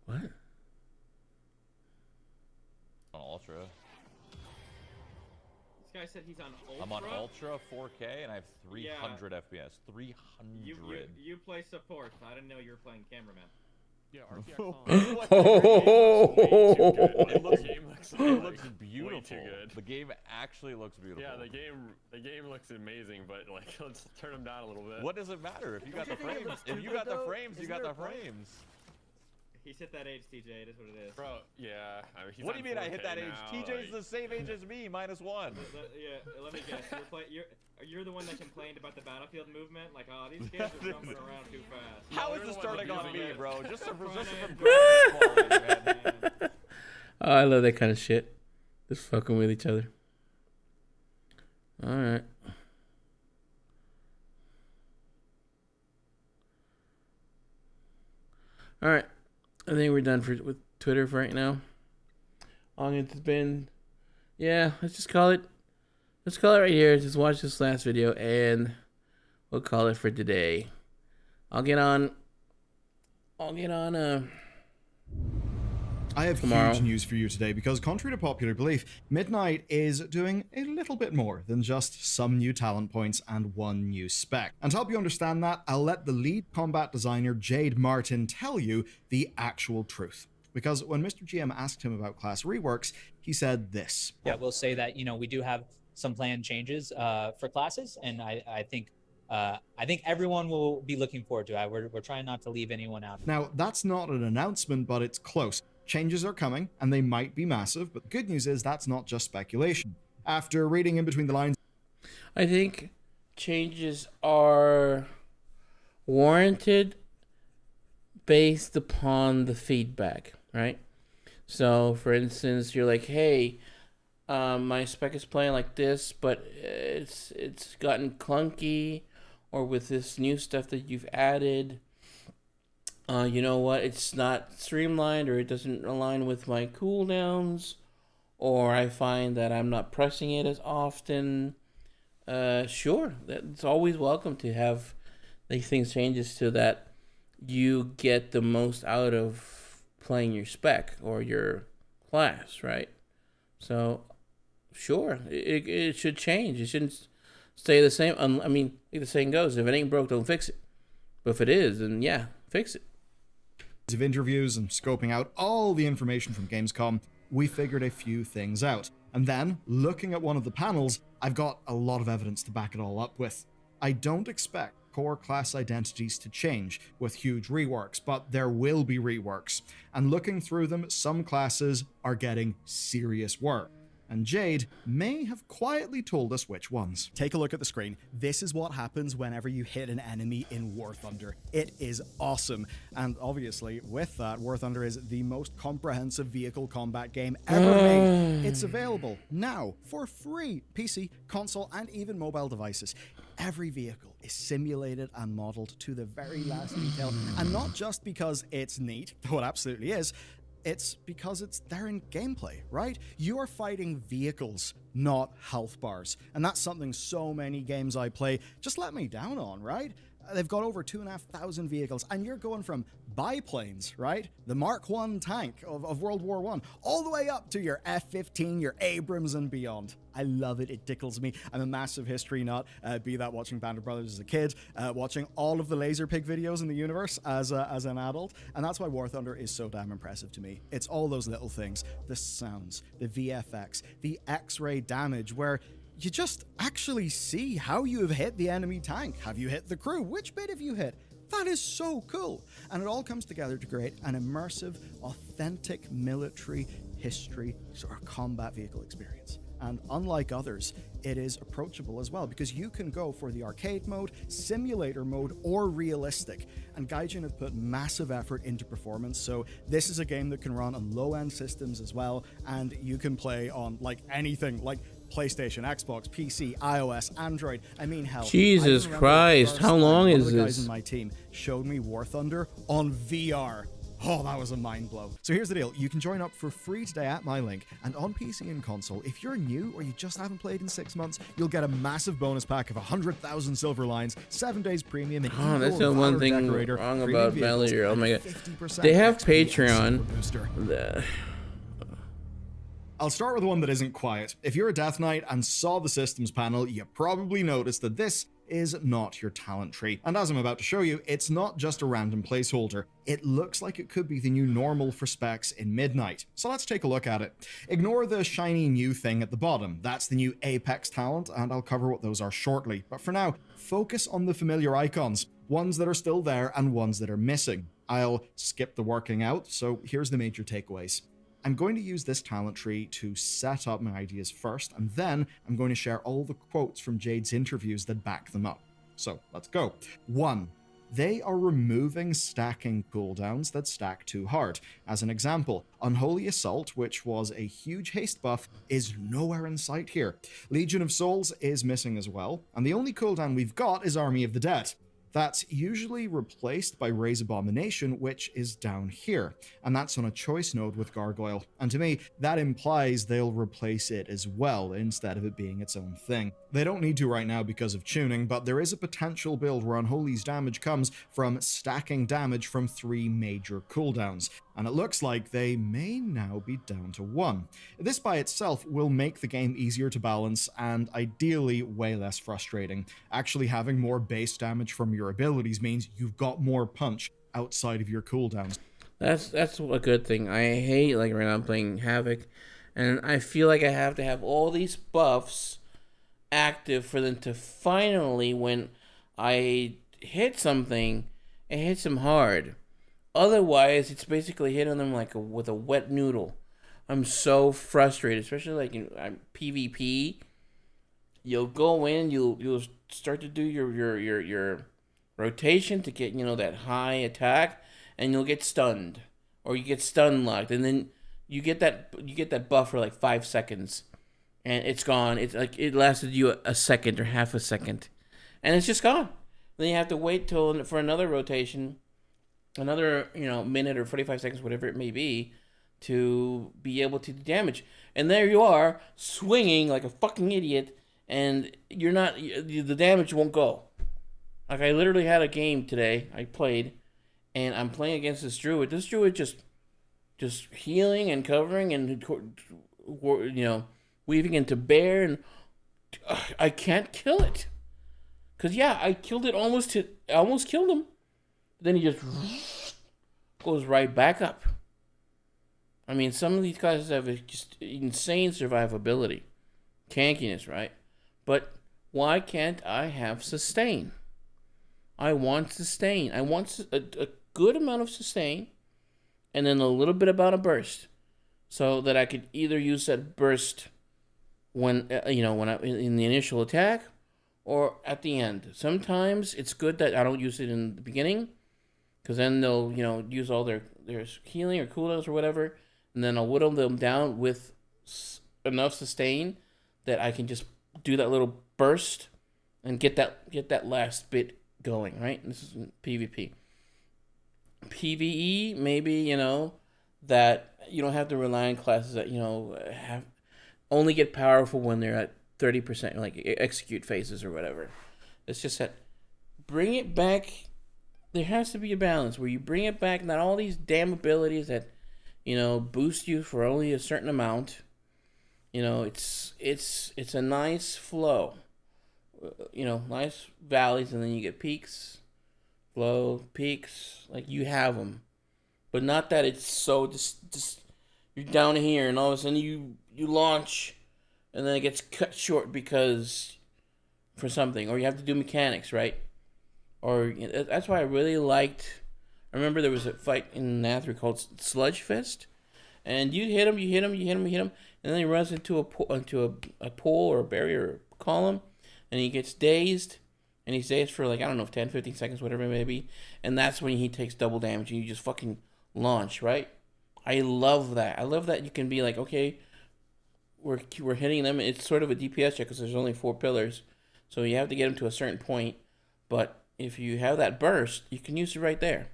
What? On Ultra. This guy said he's on Ultra. I'm on Ultra 4K and I have 300 FPS. 300. You play support. I didn't know you were playing cameraman. Yeah, It looks beautiful. Way too good. The game actually looks beautiful. Yeah, the game looks amazing, but like let's turn them down a little bit. What does it matter if you got the frames? If you got the frames, you got the frames. He's hit that age, TJ. It is what it is. Bro, yeah. I mean, he's what do you mean I hit that age? now, TJ's the same age as me, -1. Yeah, let me guess. You're the one that complained about the battlefield movement. Like, oh, these kids are jumping around too fast. How is this starting on me, bro? Just from quality, man. Oh, I love that kind of shit. Just fucking with each other. Alright. Alright. I think we're done with Twitter for right now. Long it's been... Yeah, let's just call it... Let's call it right here. Just watch this last video and we'll call it for today. I'll get on I have tomorrow. Huge news for you today because, contrary to popular belief, Midnight is doing a little bit more than just some new talent points and one new spec. And to help you understand that, I'll let the lead combat designer Jade Martin tell you the actual truth. Because when Mr. GM asked him about class reworks, he said this. Yeah, we'll say that, you know, we do have some planned changes for classes, and I think everyone will be looking forward to it. We're trying not to leave anyone out. Now, that's not an announcement, but it's close. Changes are coming, and they might be massive, but the good news is that's not just speculation. After reading in between the lines... I think changes are warranted based upon the feedback, right? So, for instance, you're like, hey, my spec is playing like this, but it's gotten clunky, or with this new stuff that you've added, you know what, it's not streamlined, or it doesn't align with my cooldowns, or I find that I'm not pressing it as often. Sure, it's always welcome to have these things changes so that you get the most out of playing your spec or your class, right? So, sure, it should change. It shouldn't stay the same. I mean, like the saying goes, if it ain't broke, don't fix it. But if it is, then yeah, fix it. Of interviews and scoping out all the information from Gamescom, we figured a few things out. And then, looking at one of the panels, I've got a lot of evidence to back it all up with. I don't expect core class identities to change with huge reworks, but there will be reworks. And looking through them, some classes are getting serious work. and Jade may have quietly told us which ones. Take a look at the screen. This is what happens whenever you hit an enemy in War Thunder. It is awesome. And obviously, with that, War Thunder is the most comprehensive vehicle combat game ever made. It's available now for free, PC, console, and even mobile devices. Every vehicle is simulated and modeled to the very last detail, and not just because it's neat, though it absolutely is, it's because it's there in gameplay, right? You are fighting vehicles, not health bars, and that's something so many games I play just let me down on, right? They've got over 2,500 vehicles, and you're going from biplanes, right? The Mark I tank of World War I, all the way up to your F-15, your Abrams, and beyond. I love it. It tickles me. I'm a massive history nut, be that watching Band of Brothers as a kid, watching all of the Laserpig videos in the universe as an adult, and that's why War Thunder is so damn impressive to me. It's all those little things, the sounds, the VFX, the X-ray damage, where you just actually see how you have hit the enemy tank. Have you hit the crew? Which bit have you hit? That is so cool. And it all comes together to create an immersive, authentic military history sort of combat vehicle experience. And unlike others, it is approachable as well, because you can go for the arcade mode, simulator mode, or realistic. And Gaijin have put massive effort into performance, so this is a game that can run on low-end systems as well, and you can play on like anything, like PlayStation, Xbox, PC, iOS, Android. I mean, hell, Jesus Christ, how long is one of the guys this? in my team showed me War Thunder on VR. Oh, that was a mind blow. So here's the deal. You can join up for free today at my link, and on PC and console, if you're new or you just haven't played in 6 months, you'll get a massive bonus pack of 100,000 silver lines, 7 days premium, and Oh, that's the one thing wrong about Valor. Oh my god. They have Patreon. I'll start with one that isn't quiet. If you're a Death Knight and saw the systems panel, you probably noticed that this is not your talent tree. And as I'm about to show you, it's not just a random placeholder. It looks like it could be the new normal for specs in Midnight. So let's take a look at it. Ignore the shiny new thing at the bottom. That's the new Apex talent, and I'll cover what those are shortly. But for now, focus on the familiar icons, ones that are still there and ones that are missing. I'll skip the working out, so here's the major takeaways. I'm going to use this talent tree to set up my ideas first, and then I'm going to share all the quotes from Jade's interviews that back them up. So let's go. 1. They are removing stacking cooldowns that stack too hard. As an example, Unholy Assault, which was a huge haste buff, is nowhere in sight here. Legion of Souls is missing as well, and the only cooldown we've got is Army of the Dead. That's usually replaced by Raise Abomination, which is down here, and that's on a choice node with Gargoyle. And to me, that implies they'll replace it as well, instead of it being its own thing. They don't need to right now because of tuning, but there is a potential build where Unholy's damage comes from stacking damage from 3 major cooldowns, and it looks like they may now be down to 1. This by itself will make the game easier to balance and ideally way less frustrating. Actually having more base damage from your abilities means you've got more punch outside of your cooldowns. That's a good thing. I hate like right now I'm playing Havoc, and I feel like I have to have all these buffs active for them to finally, when I hit something, it hits them hard. Otherwise, it's basically hitting them like with a wet noodle. I'm so frustrated, especially like in PvP. You'll go in, you'll start to do your rotation to get that high attack, and you'll get stunned, or you get stun locked, and then you get that buff for like 5 seconds, and it's gone. It's like it lasted you a second or half a second, and it's just gone. Then you have to wait for another rotation, another minute or 45 seconds, whatever it may be, to be able to do damage. And there you are swinging like a fucking idiot, and the damage won't go. Like I literally had a game today I played, and I'm playing against this druid. This druid just healing and covering and weaving into bear, and I can't kill it. Cause I killed it I almost killed him. Then he just goes right back up. I mean, some of these guys have just insane survivability, tankiness, right? But why can't I have sustain? I want sustain. I want a good amount of sustain, and then a little bit about a burst, so that I could either use that burst when when I in the initial attack or at the end. Sometimes it's good that I don't use it in the beginning, because then they'll use all their healing or cooldowns or whatever, and then I'll whittle them down with enough sustain that I can just do that little burst and get that last bit going, right? This is PvP. PvE, maybe, that you don't have to rely on classes that, have only get powerful when they're at 30%, like execute phases or whatever. It's just that bring it back. There has to be a balance where you bring it back, not all these damn abilities that, boost you for only a certain amount. It's a nice flow. Nice valleys, and then you get peaks, flow, peaks, like you have them, but not that it's so just you're down here and all of a sudden you launch, and then it gets cut short because for something, or you have to do mechanics, right? Or that's why I really liked. I remember there was a fight in Nathril called Sludge Fest, and you hit him, and then he runs into a pool or a barrier or column, and he gets dazed, and he's dazed for 10, 15 seconds, whatever it may be, and that's when he takes double damage, and you just fucking launch, right? I love that. I love that you can be like, okay, we're hitting them. It's sort of a DPS check because there's only 4 pillars, so you have to get them to a certain point, but if you have that burst, you can use it right there.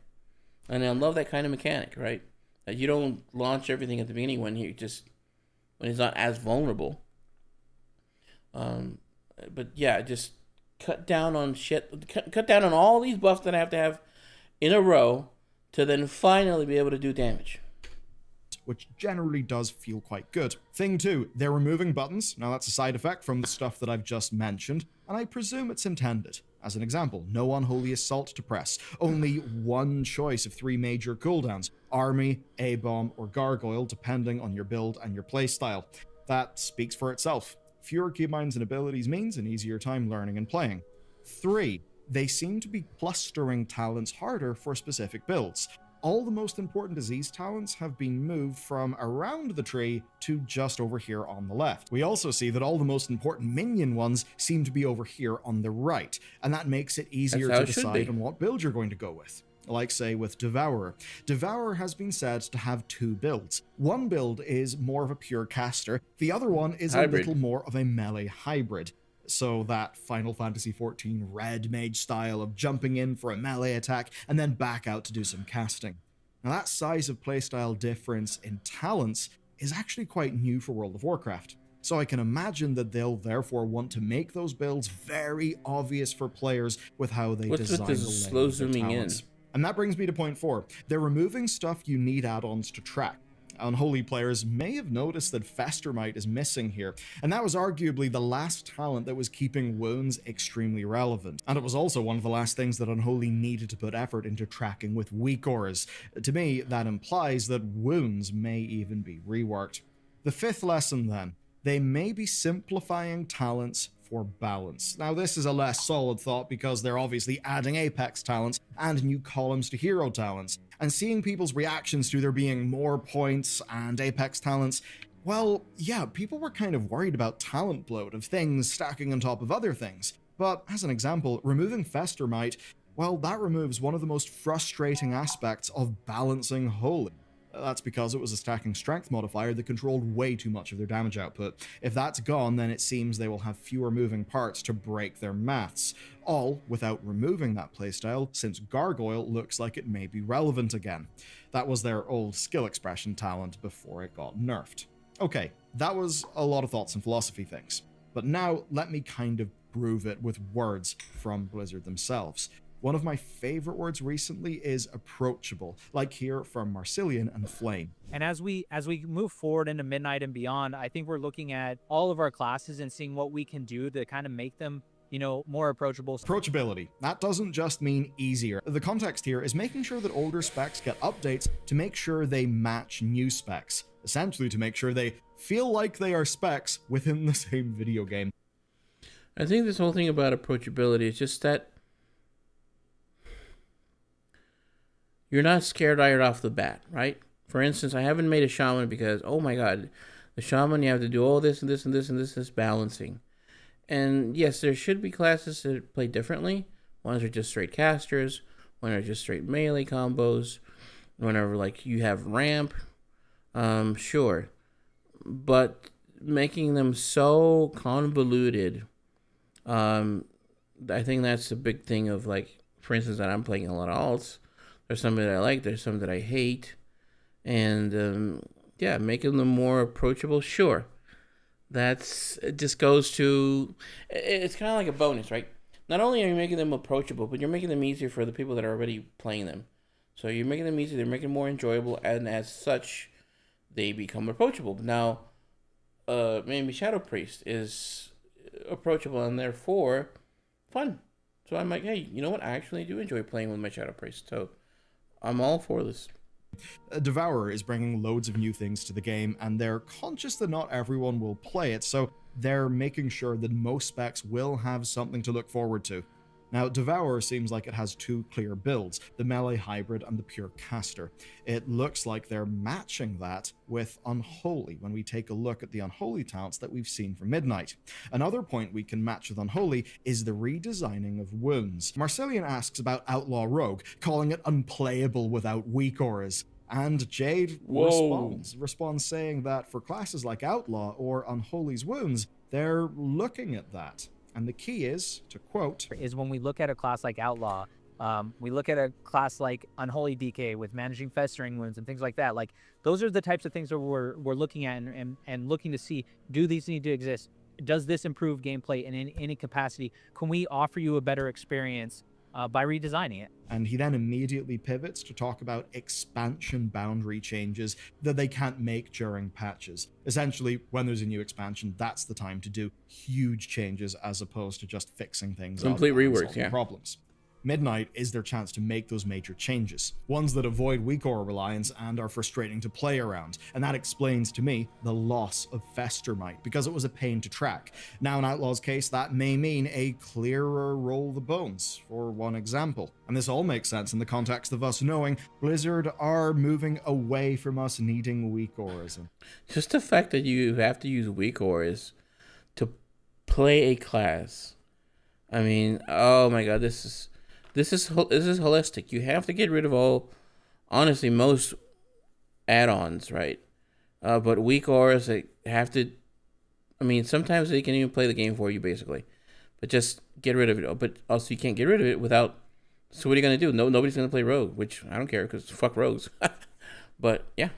And I love that kind of mechanic, right? That you don't launch everything at the beginning when it's not as vulnerable. But yeah, just cut down on shit. Cut down on all these buffs that I have to have in a row to then finally be able to do damage. Which generally does feel quite good. Thing 2, they're removing buttons. Now that's a side effect from the stuff that I've just mentioned, and I presume it's intended. As an example, no Unholy Assault to press. Only one choice of 3 major cooldowns: Army, A-Bomb, or Gargoyle, depending on your build and your playstyle. That speaks for itself. Fewer keybinds and abilities means an easier time learning and playing. 3, they seem to be clustering talents harder for specific builds. All the most important disease talents have been moved from around the tree to just over here on the left. We also see that all the most important minion ones seem to be over here on the right, and that makes it easier to decide on what build you're going to go with. Like, say, with Devourer. Devourer has been said to have 2 builds. One build is more of a pure caster, the other one is a little more of a melee hybrid. So that Final Fantasy XIV red mage style of jumping in for a melee attack and then back out to do some casting. Now that size of playstyle difference in talents is actually quite new for World of Warcraft. So I can imagine that they'll therefore want to make those builds very obvious for players with how they design the slow zooming in? And that brings me to point 4. They're removing stuff you need add-ons to track. Unholy players may have noticed that Festermite is missing here, and that was arguably the last talent that was keeping wounds extremely relevant. And it was also one of the last things that Unholy needed to put effort into tracking with weak auras. To me, that implies that wounds may even be reworked. The 5th lesson then. They may be simplifying talents for balance. Now this is a less solid thought because they're obviously adding Apex talents and new columns to hero talents, and seeing people's reactions to there being more points and Apex talents, well, yeah, people were kind of worried about talent bloat of things stacking on top of other things. But as an example, removing Festermite, well, that removes one of the most frustrating aspects of balancing Holy. That's because it was a stacking strength modifier that controlled way too much of their damage output. If that's gone, then it seems they will have fewer moving parts to break their maths, all without removing that playstyle, since Gargoyle looks like it may be relevant again. That was their old skill expression talent before it got nerfed. Okay, that was a lot of thoughts and philosophy things, but now let me kind of prove it with words from Blizzard themselves. One of my favorite words recently is approachable, like here from Marcillion and Flame. And as we move forward into Midnight and beyond, I think we're looking at all of our classes and seeing what we can do to kind of make them, more approachable. Approachability. That doesn't just mean easier. The context here is making sure that older specs get updates to make sure they match new specs. Essentially to make sure they feel like they are specs within the same video game. I think this whole thing about approachability is just that you're not scared right off the bat, right? For instance, I haven't made a shaman because, oh my god, The shaman, you have to do all this and this and this and this balancing. And yes, there should be classes that play differently. Ones are just straight casters. One are just straight melee combos. Whenever like you have ramp, sure, but making them so convoluted, I think that's the big thing of like, for instance, that I'm playing a lot of alts. There's some that I like, there's some that I hate, and yeah, making them more approachable, sure. It just goes to, it's kind of like a bonus, right? Not only are you making them approachable, but you're making them easier for the people that are already playing them. So you're making them easier, they're making them more enjoyable, and as such, they become approachable. Now, maybe Shadow Priest is approachable and therefore fun. So I'm like, hey, you know what? I actually do enjoy playing with my Shadow Priest. So I'm all for this. Devourer is bringing loads of new things to the game, and they're conscious that not everyone will play it, so they're making sure that most specs will have something to look forward to. Now, Devourer seems like it has two clear builds, the melee hybrid and the pure caster. It looks like they're matching that with Unholy when we take a look at the Unholy talents that we've seen from Midnight. Another point we can match with Unholy is the redesigning of wounds. Marcelian asks about Outlaw Rogue, calling it unplayable without weak auras. And Jade responds saying that for classes like Outlaw or Unholy's wounds, they're looking at that. And the key is, to quote, is when we look at a class like Outlaw, we look at a class like Unholy DK with managing festering wounds and things like that. Like, those are the types of things that we're looking at and looking to see, do these need to exist? Does this improve gameplay in any capacity? Can we offer you a better experience by redesigning it? And he then immediately pivots to talk about expansion boundary changes that they can't make during patches. Essentially, when there's a new expansion, that's the time to do huge changes as opposed to just fixing things up. Complete reworks, solving yeah. Problems. Midnight is their chance to make those major changes, ones that avoid weak aura reliance and are frustrating to play around, and that explains to me the loss of Festermite, because it was a pain to track. Now in Outlaw's case, that may mean a clearer roll the bones, for one example. And this all makes sense in the context of us knowing Blizzard are moving away from us needing weak auras. Just the fact that you have to use weak auras to play a class. I mean, oh my god, this is holistic. You have to get rid of all, honestly, most add-ons, right? But weak auras, they have to, I mean, sometimes they can even play the game for you, basically. But just get rid of it. But also, you can't get rid of it without, so what are you going to do? Nobody's going to play Rogue, which I don't care, because fuck Rogues. But, yeah.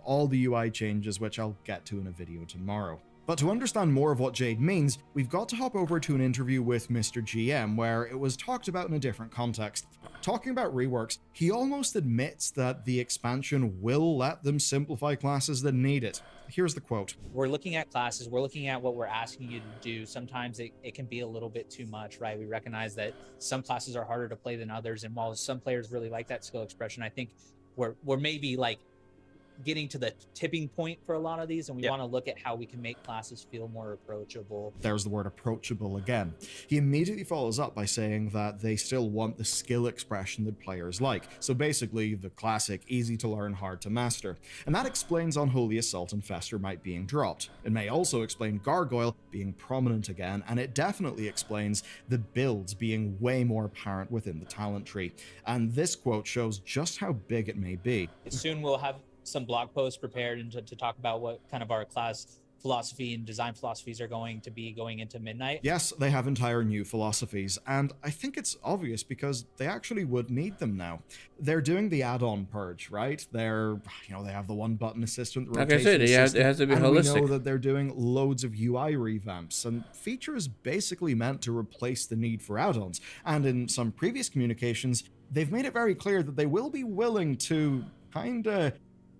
All the UI changes, which I'll get to in a video tomorrow. But to understand more of what Jade means, we've got to hop over to an interview with Mr. GM where it was talked about in a different context. Talking about reworks, he almost admits that the expansion will let them simplify classes that need it. Here's the quote. We're looking at classes, we're looking at what we're asking you to do. Sometimes it can be a little bit too much, right? We recognize that some classes are harder to play than others, and while some players really like that skill expression, I think we're maybe like getting to the tipping point for a lot of these, and we want to look at how we can make classes feel more approachable. There's the word approachable again. He immediately follows up by saying that they still want the skill expression that players like. So basically, the classic easy to learn, hard to master. And that explains Unholy Assault and Festermite being dropped. It may also explain Gargoyle being prominent again, and it definitely explains the builds being way more apparent within the talent tree. And this quote shows just how big it may be. Soon we'll have some blog posts prepared and to talk about what kind of our class philosophy and design philosophies are going to be going into Midnight. Yes, they have entire new philosophies, and I think it's obvious because they actually would need them now. They're doing the add-on purge, right? They have the one-button assistant, like I said, it has to be holistic. We know that they're doing loads of UI revamps, and features basically meant to replace the need for add-ons. And in some previous communications, they've made it very clear that they will be willing to kinda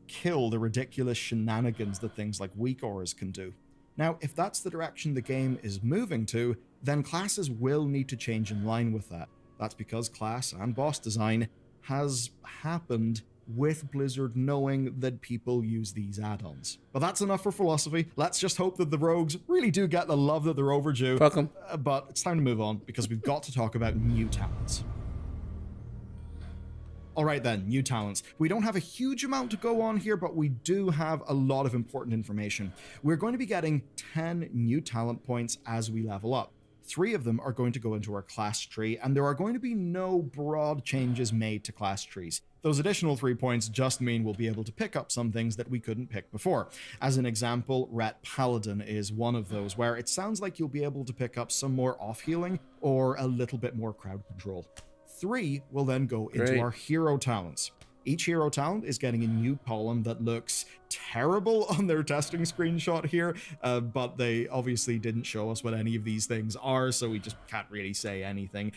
kill the ridiculous shenanigans that things like weak auras can do. Now, if that's the direction the game is moving to, then classes will need to change in line with that. That's because class and boss design has happened with Blizzard knowing that people use these add-ons. But that's enough for philosophy. Let's just hope that the rogues really do get the love that they're overdue. Fuck 'em. But it's time to move on because we've got to talk about new talents. Alright then, new talents. We don't have a huge amount to go on here, but we do have a lot of important information. We're going to be getting 10 new talent points as we level up. 3 of them are going to go into our class tree, and there are going to be no broad changes made to class trees. Those additional 3 points just mean we'll be able to pick up some things that we couldn't pick before. As an example, Ret Paladin is one of those, where it sounds like you'll be able to pick up some more off-healing or a little bit more crowd control. 3 will then go into Great. our hero talents. Each hero talent is getting a new column that looks terrible on their testing screenshot here, but they obviously didn't show us what any of these things are, so we just can't really say anything.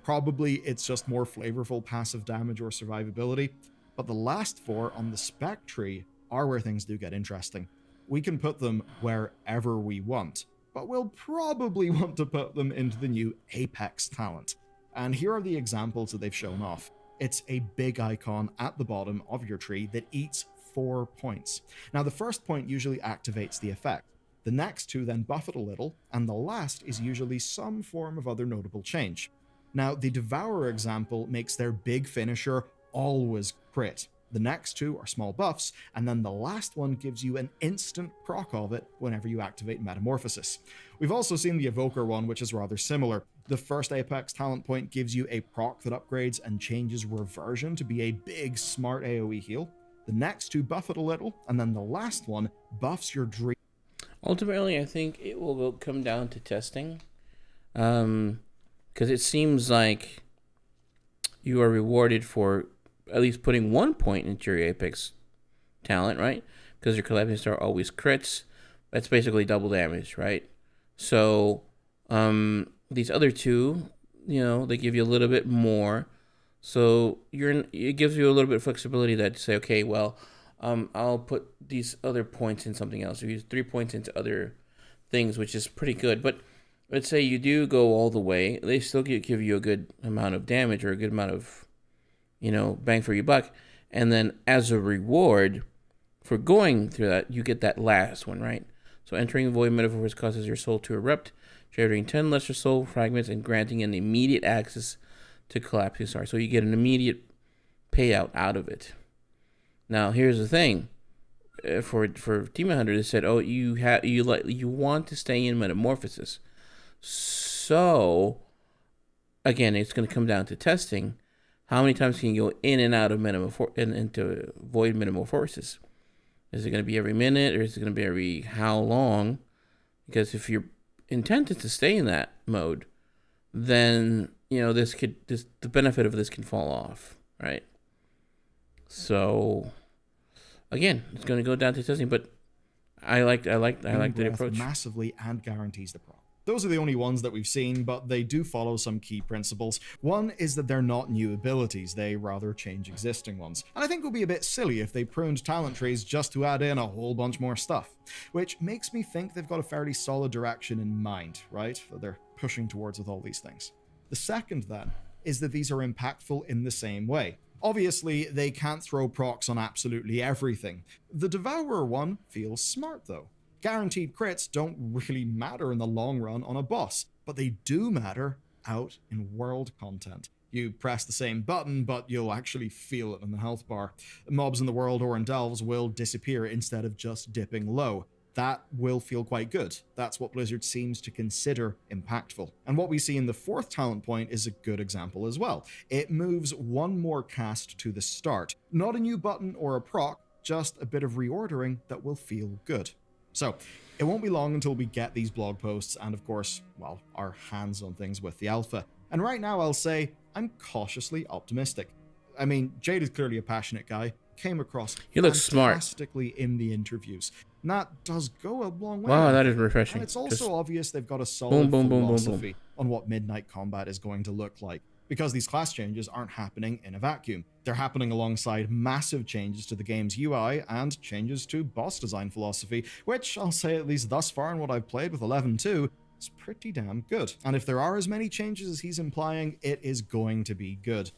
Probably it's just more flavorful passive damage or survivability, but the last 4 on the spec tree are where things do get interesting. We can put them wherever we want, but we'll probably want to put them into the new Apex talent. And here are the examples that they've shown off. It's a big icon at the bottom of your tree that eats 4 points. Now, the first point usually activates the effect. The next 2 then buff it a little, and the last is usually some form of other notable change. Now, the Devourer example makes their big finisher always crit. The next 2 are small buffs, and then the last one gives you an instant proc of it whenever you activate Metamorphosis. We've also seen the Evoker one, which is rather similar. The first Apex talent point gives you a proc that upgrades and changes Reversion to be a big smart AoE heal. The next 2 buff it a little, and then the last one buffs your dream. Ultimately, I think it will come down to testing, because it seems like you are rewarded for at least putting 1 point into your Apex talent, right? Because your Collapsing Star always crits. That's basically double damage, right? So these other 2, they give you a little bit more. So it gives you a little bit of flexibility that to say, okay, well, I'll put these other points in something else. Or use 3 points into other things, which is pretty good. But let's say you do go all the way, they still give you a good amount of damage or a good amount of bang for your buck. And then as a reward for going through that, you get that last one, right? So entering Void Metaphors causes your soul to erupt, generating 10 lesser soul fragments and granting an immediate access to Collapsing Star. So you get an immediate payout out of it. Now, here's the thing. For Demon Hunter, they said, oh, you want to stay in Metamorphosis. So, again, it's going to come down to testing. How many times can you go in and out of into Void Metamorphosis? Is it going to be every minute, or is it going to be every how long? Because if your intent is to stay in that mode, then the benefit of this can fall off, right? So again, it's going to go down to testing, but I like the approach massively and guarantees the proc. Those are the only ones that we've seen, but they do follow some key principles. One is that they're not new abilities, they rather change existing ones. And I think it would be a bit silly if they pruned talent trees just to add in a whole bunch more stuff. Which makes me think they've got a fairly solid direction in mind, right? That they're pushing towards with all these things. The second, then, is that these are impactful in the same way. Obviously, they can't throw procs on absolutely everything. The Devourer one feels smart, though. Guaranteed crits don't really matter in the long run on a boss, but they do matter out in world content. You press the same button, but you'll actually feel it in the health bar. Mobs in the world or in delves will disappear instead of just dipping low. That will feel quite good. That's what Blizzard seems to consider impactful. And what we see in the 4th talent point is a good example as well. It moves 1 more cast to the start. Not a new button or a proc, just a bit of reordering that will feel good. So, it won't be long until we get these blog posts and, of course, well, our hands on things with the alpha. And right now I'll say I'm cautiously optimistic. I mean, Jade is clearly a passionate guy, came across he looks fantastically in the interviews. And that does go a long way. Wow, that is refreshing. And it's also Just obvious they've got a solid boom, philosophy on what Midnight Combat is going to look like. Because these class changes aren't happening in a vacuum. They're happening alongside massive changes to the game's UI and changes to boss design philosophy, which I'll say at least thus far in what I've played with 11.2 is pretty damn good. And if there are as many changes as he's implying, it is going to be good.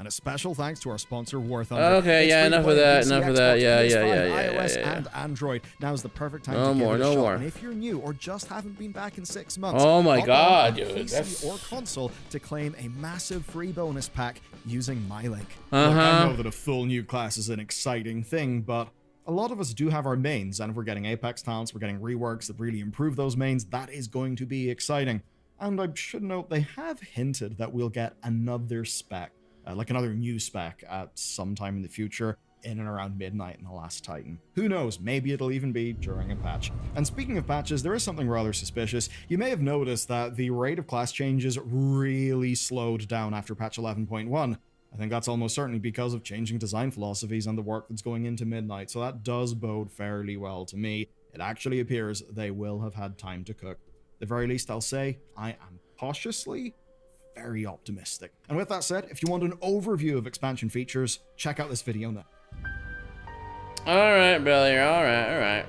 And a special thanks to our sponsor, War Thunder. Okay, It's yeah, free to enough play of that, on PC, enough of Xbox, that. Yeah, PS5, iOS, yeah. and Android. Now's the perfect time No to more, give it a no shot. more. And if you're new or just haven't been back in 6 months, Oh my hop God, on dude, PC that's- or console to claim a massive free bonus pack using my link. Look, I know that a full new class is an exciting thing, but a lot of us do have our mains, and if we're getting Apex talents, we're getting reworks that really improve those mains, that is going to be exciting. And I should note, they have hinted that we'll get another spec, like another new spec at some time in the future, in and around midnight in The Last Titan. Who knows, maybe it'll even be during a patch. And speaking of patches, there is something rather suspicious. You may have noticed that the rate of class changes really slowed down after patch 11.1. I think that's almost certainly because of changing design philosophies and the work that's going into Midnight, so that does bode fairly well to me. It actually appears they will have had time to cook. At the very least, I'll say I am cautiously very optimistic. And with that said, if you want an overview of expansion features, check out this video now. Alright, brother, alright.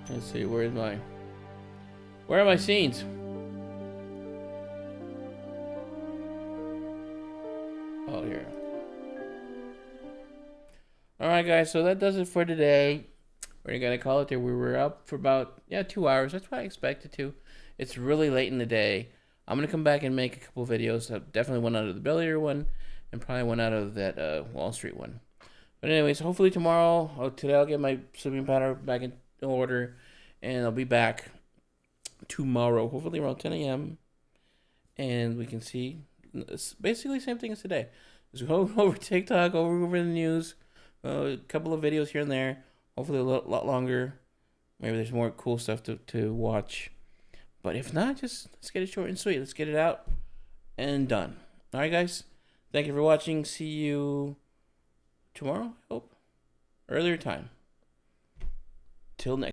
Let's see, where are my scenes? Oh, here. Alright, guys, so that does it for today. We're gonna call it there. We were up for about 2 hours. That's what I expected to. It's really late in the day. I'm gonna come back and make a couple videos. Definitely one out of the Bellier one, and probably one out of that Wall Street one. But anyways, hopefully today I'll get my sleeping pattern back in order, and I'll be back tomorrow, hopefully around 10 a.m. And we can see it's basically the same thing as today. Just go over TikTok, over the news, a couple of videos here and there. Hopefully a lot longer. Maybe there's more cool stuff to watch. But if not, just let's get it short and sweet. Let's get it out and done. All right, guys. Thank you for watching. See you tomorrow, I hope. Earlier time. Till next.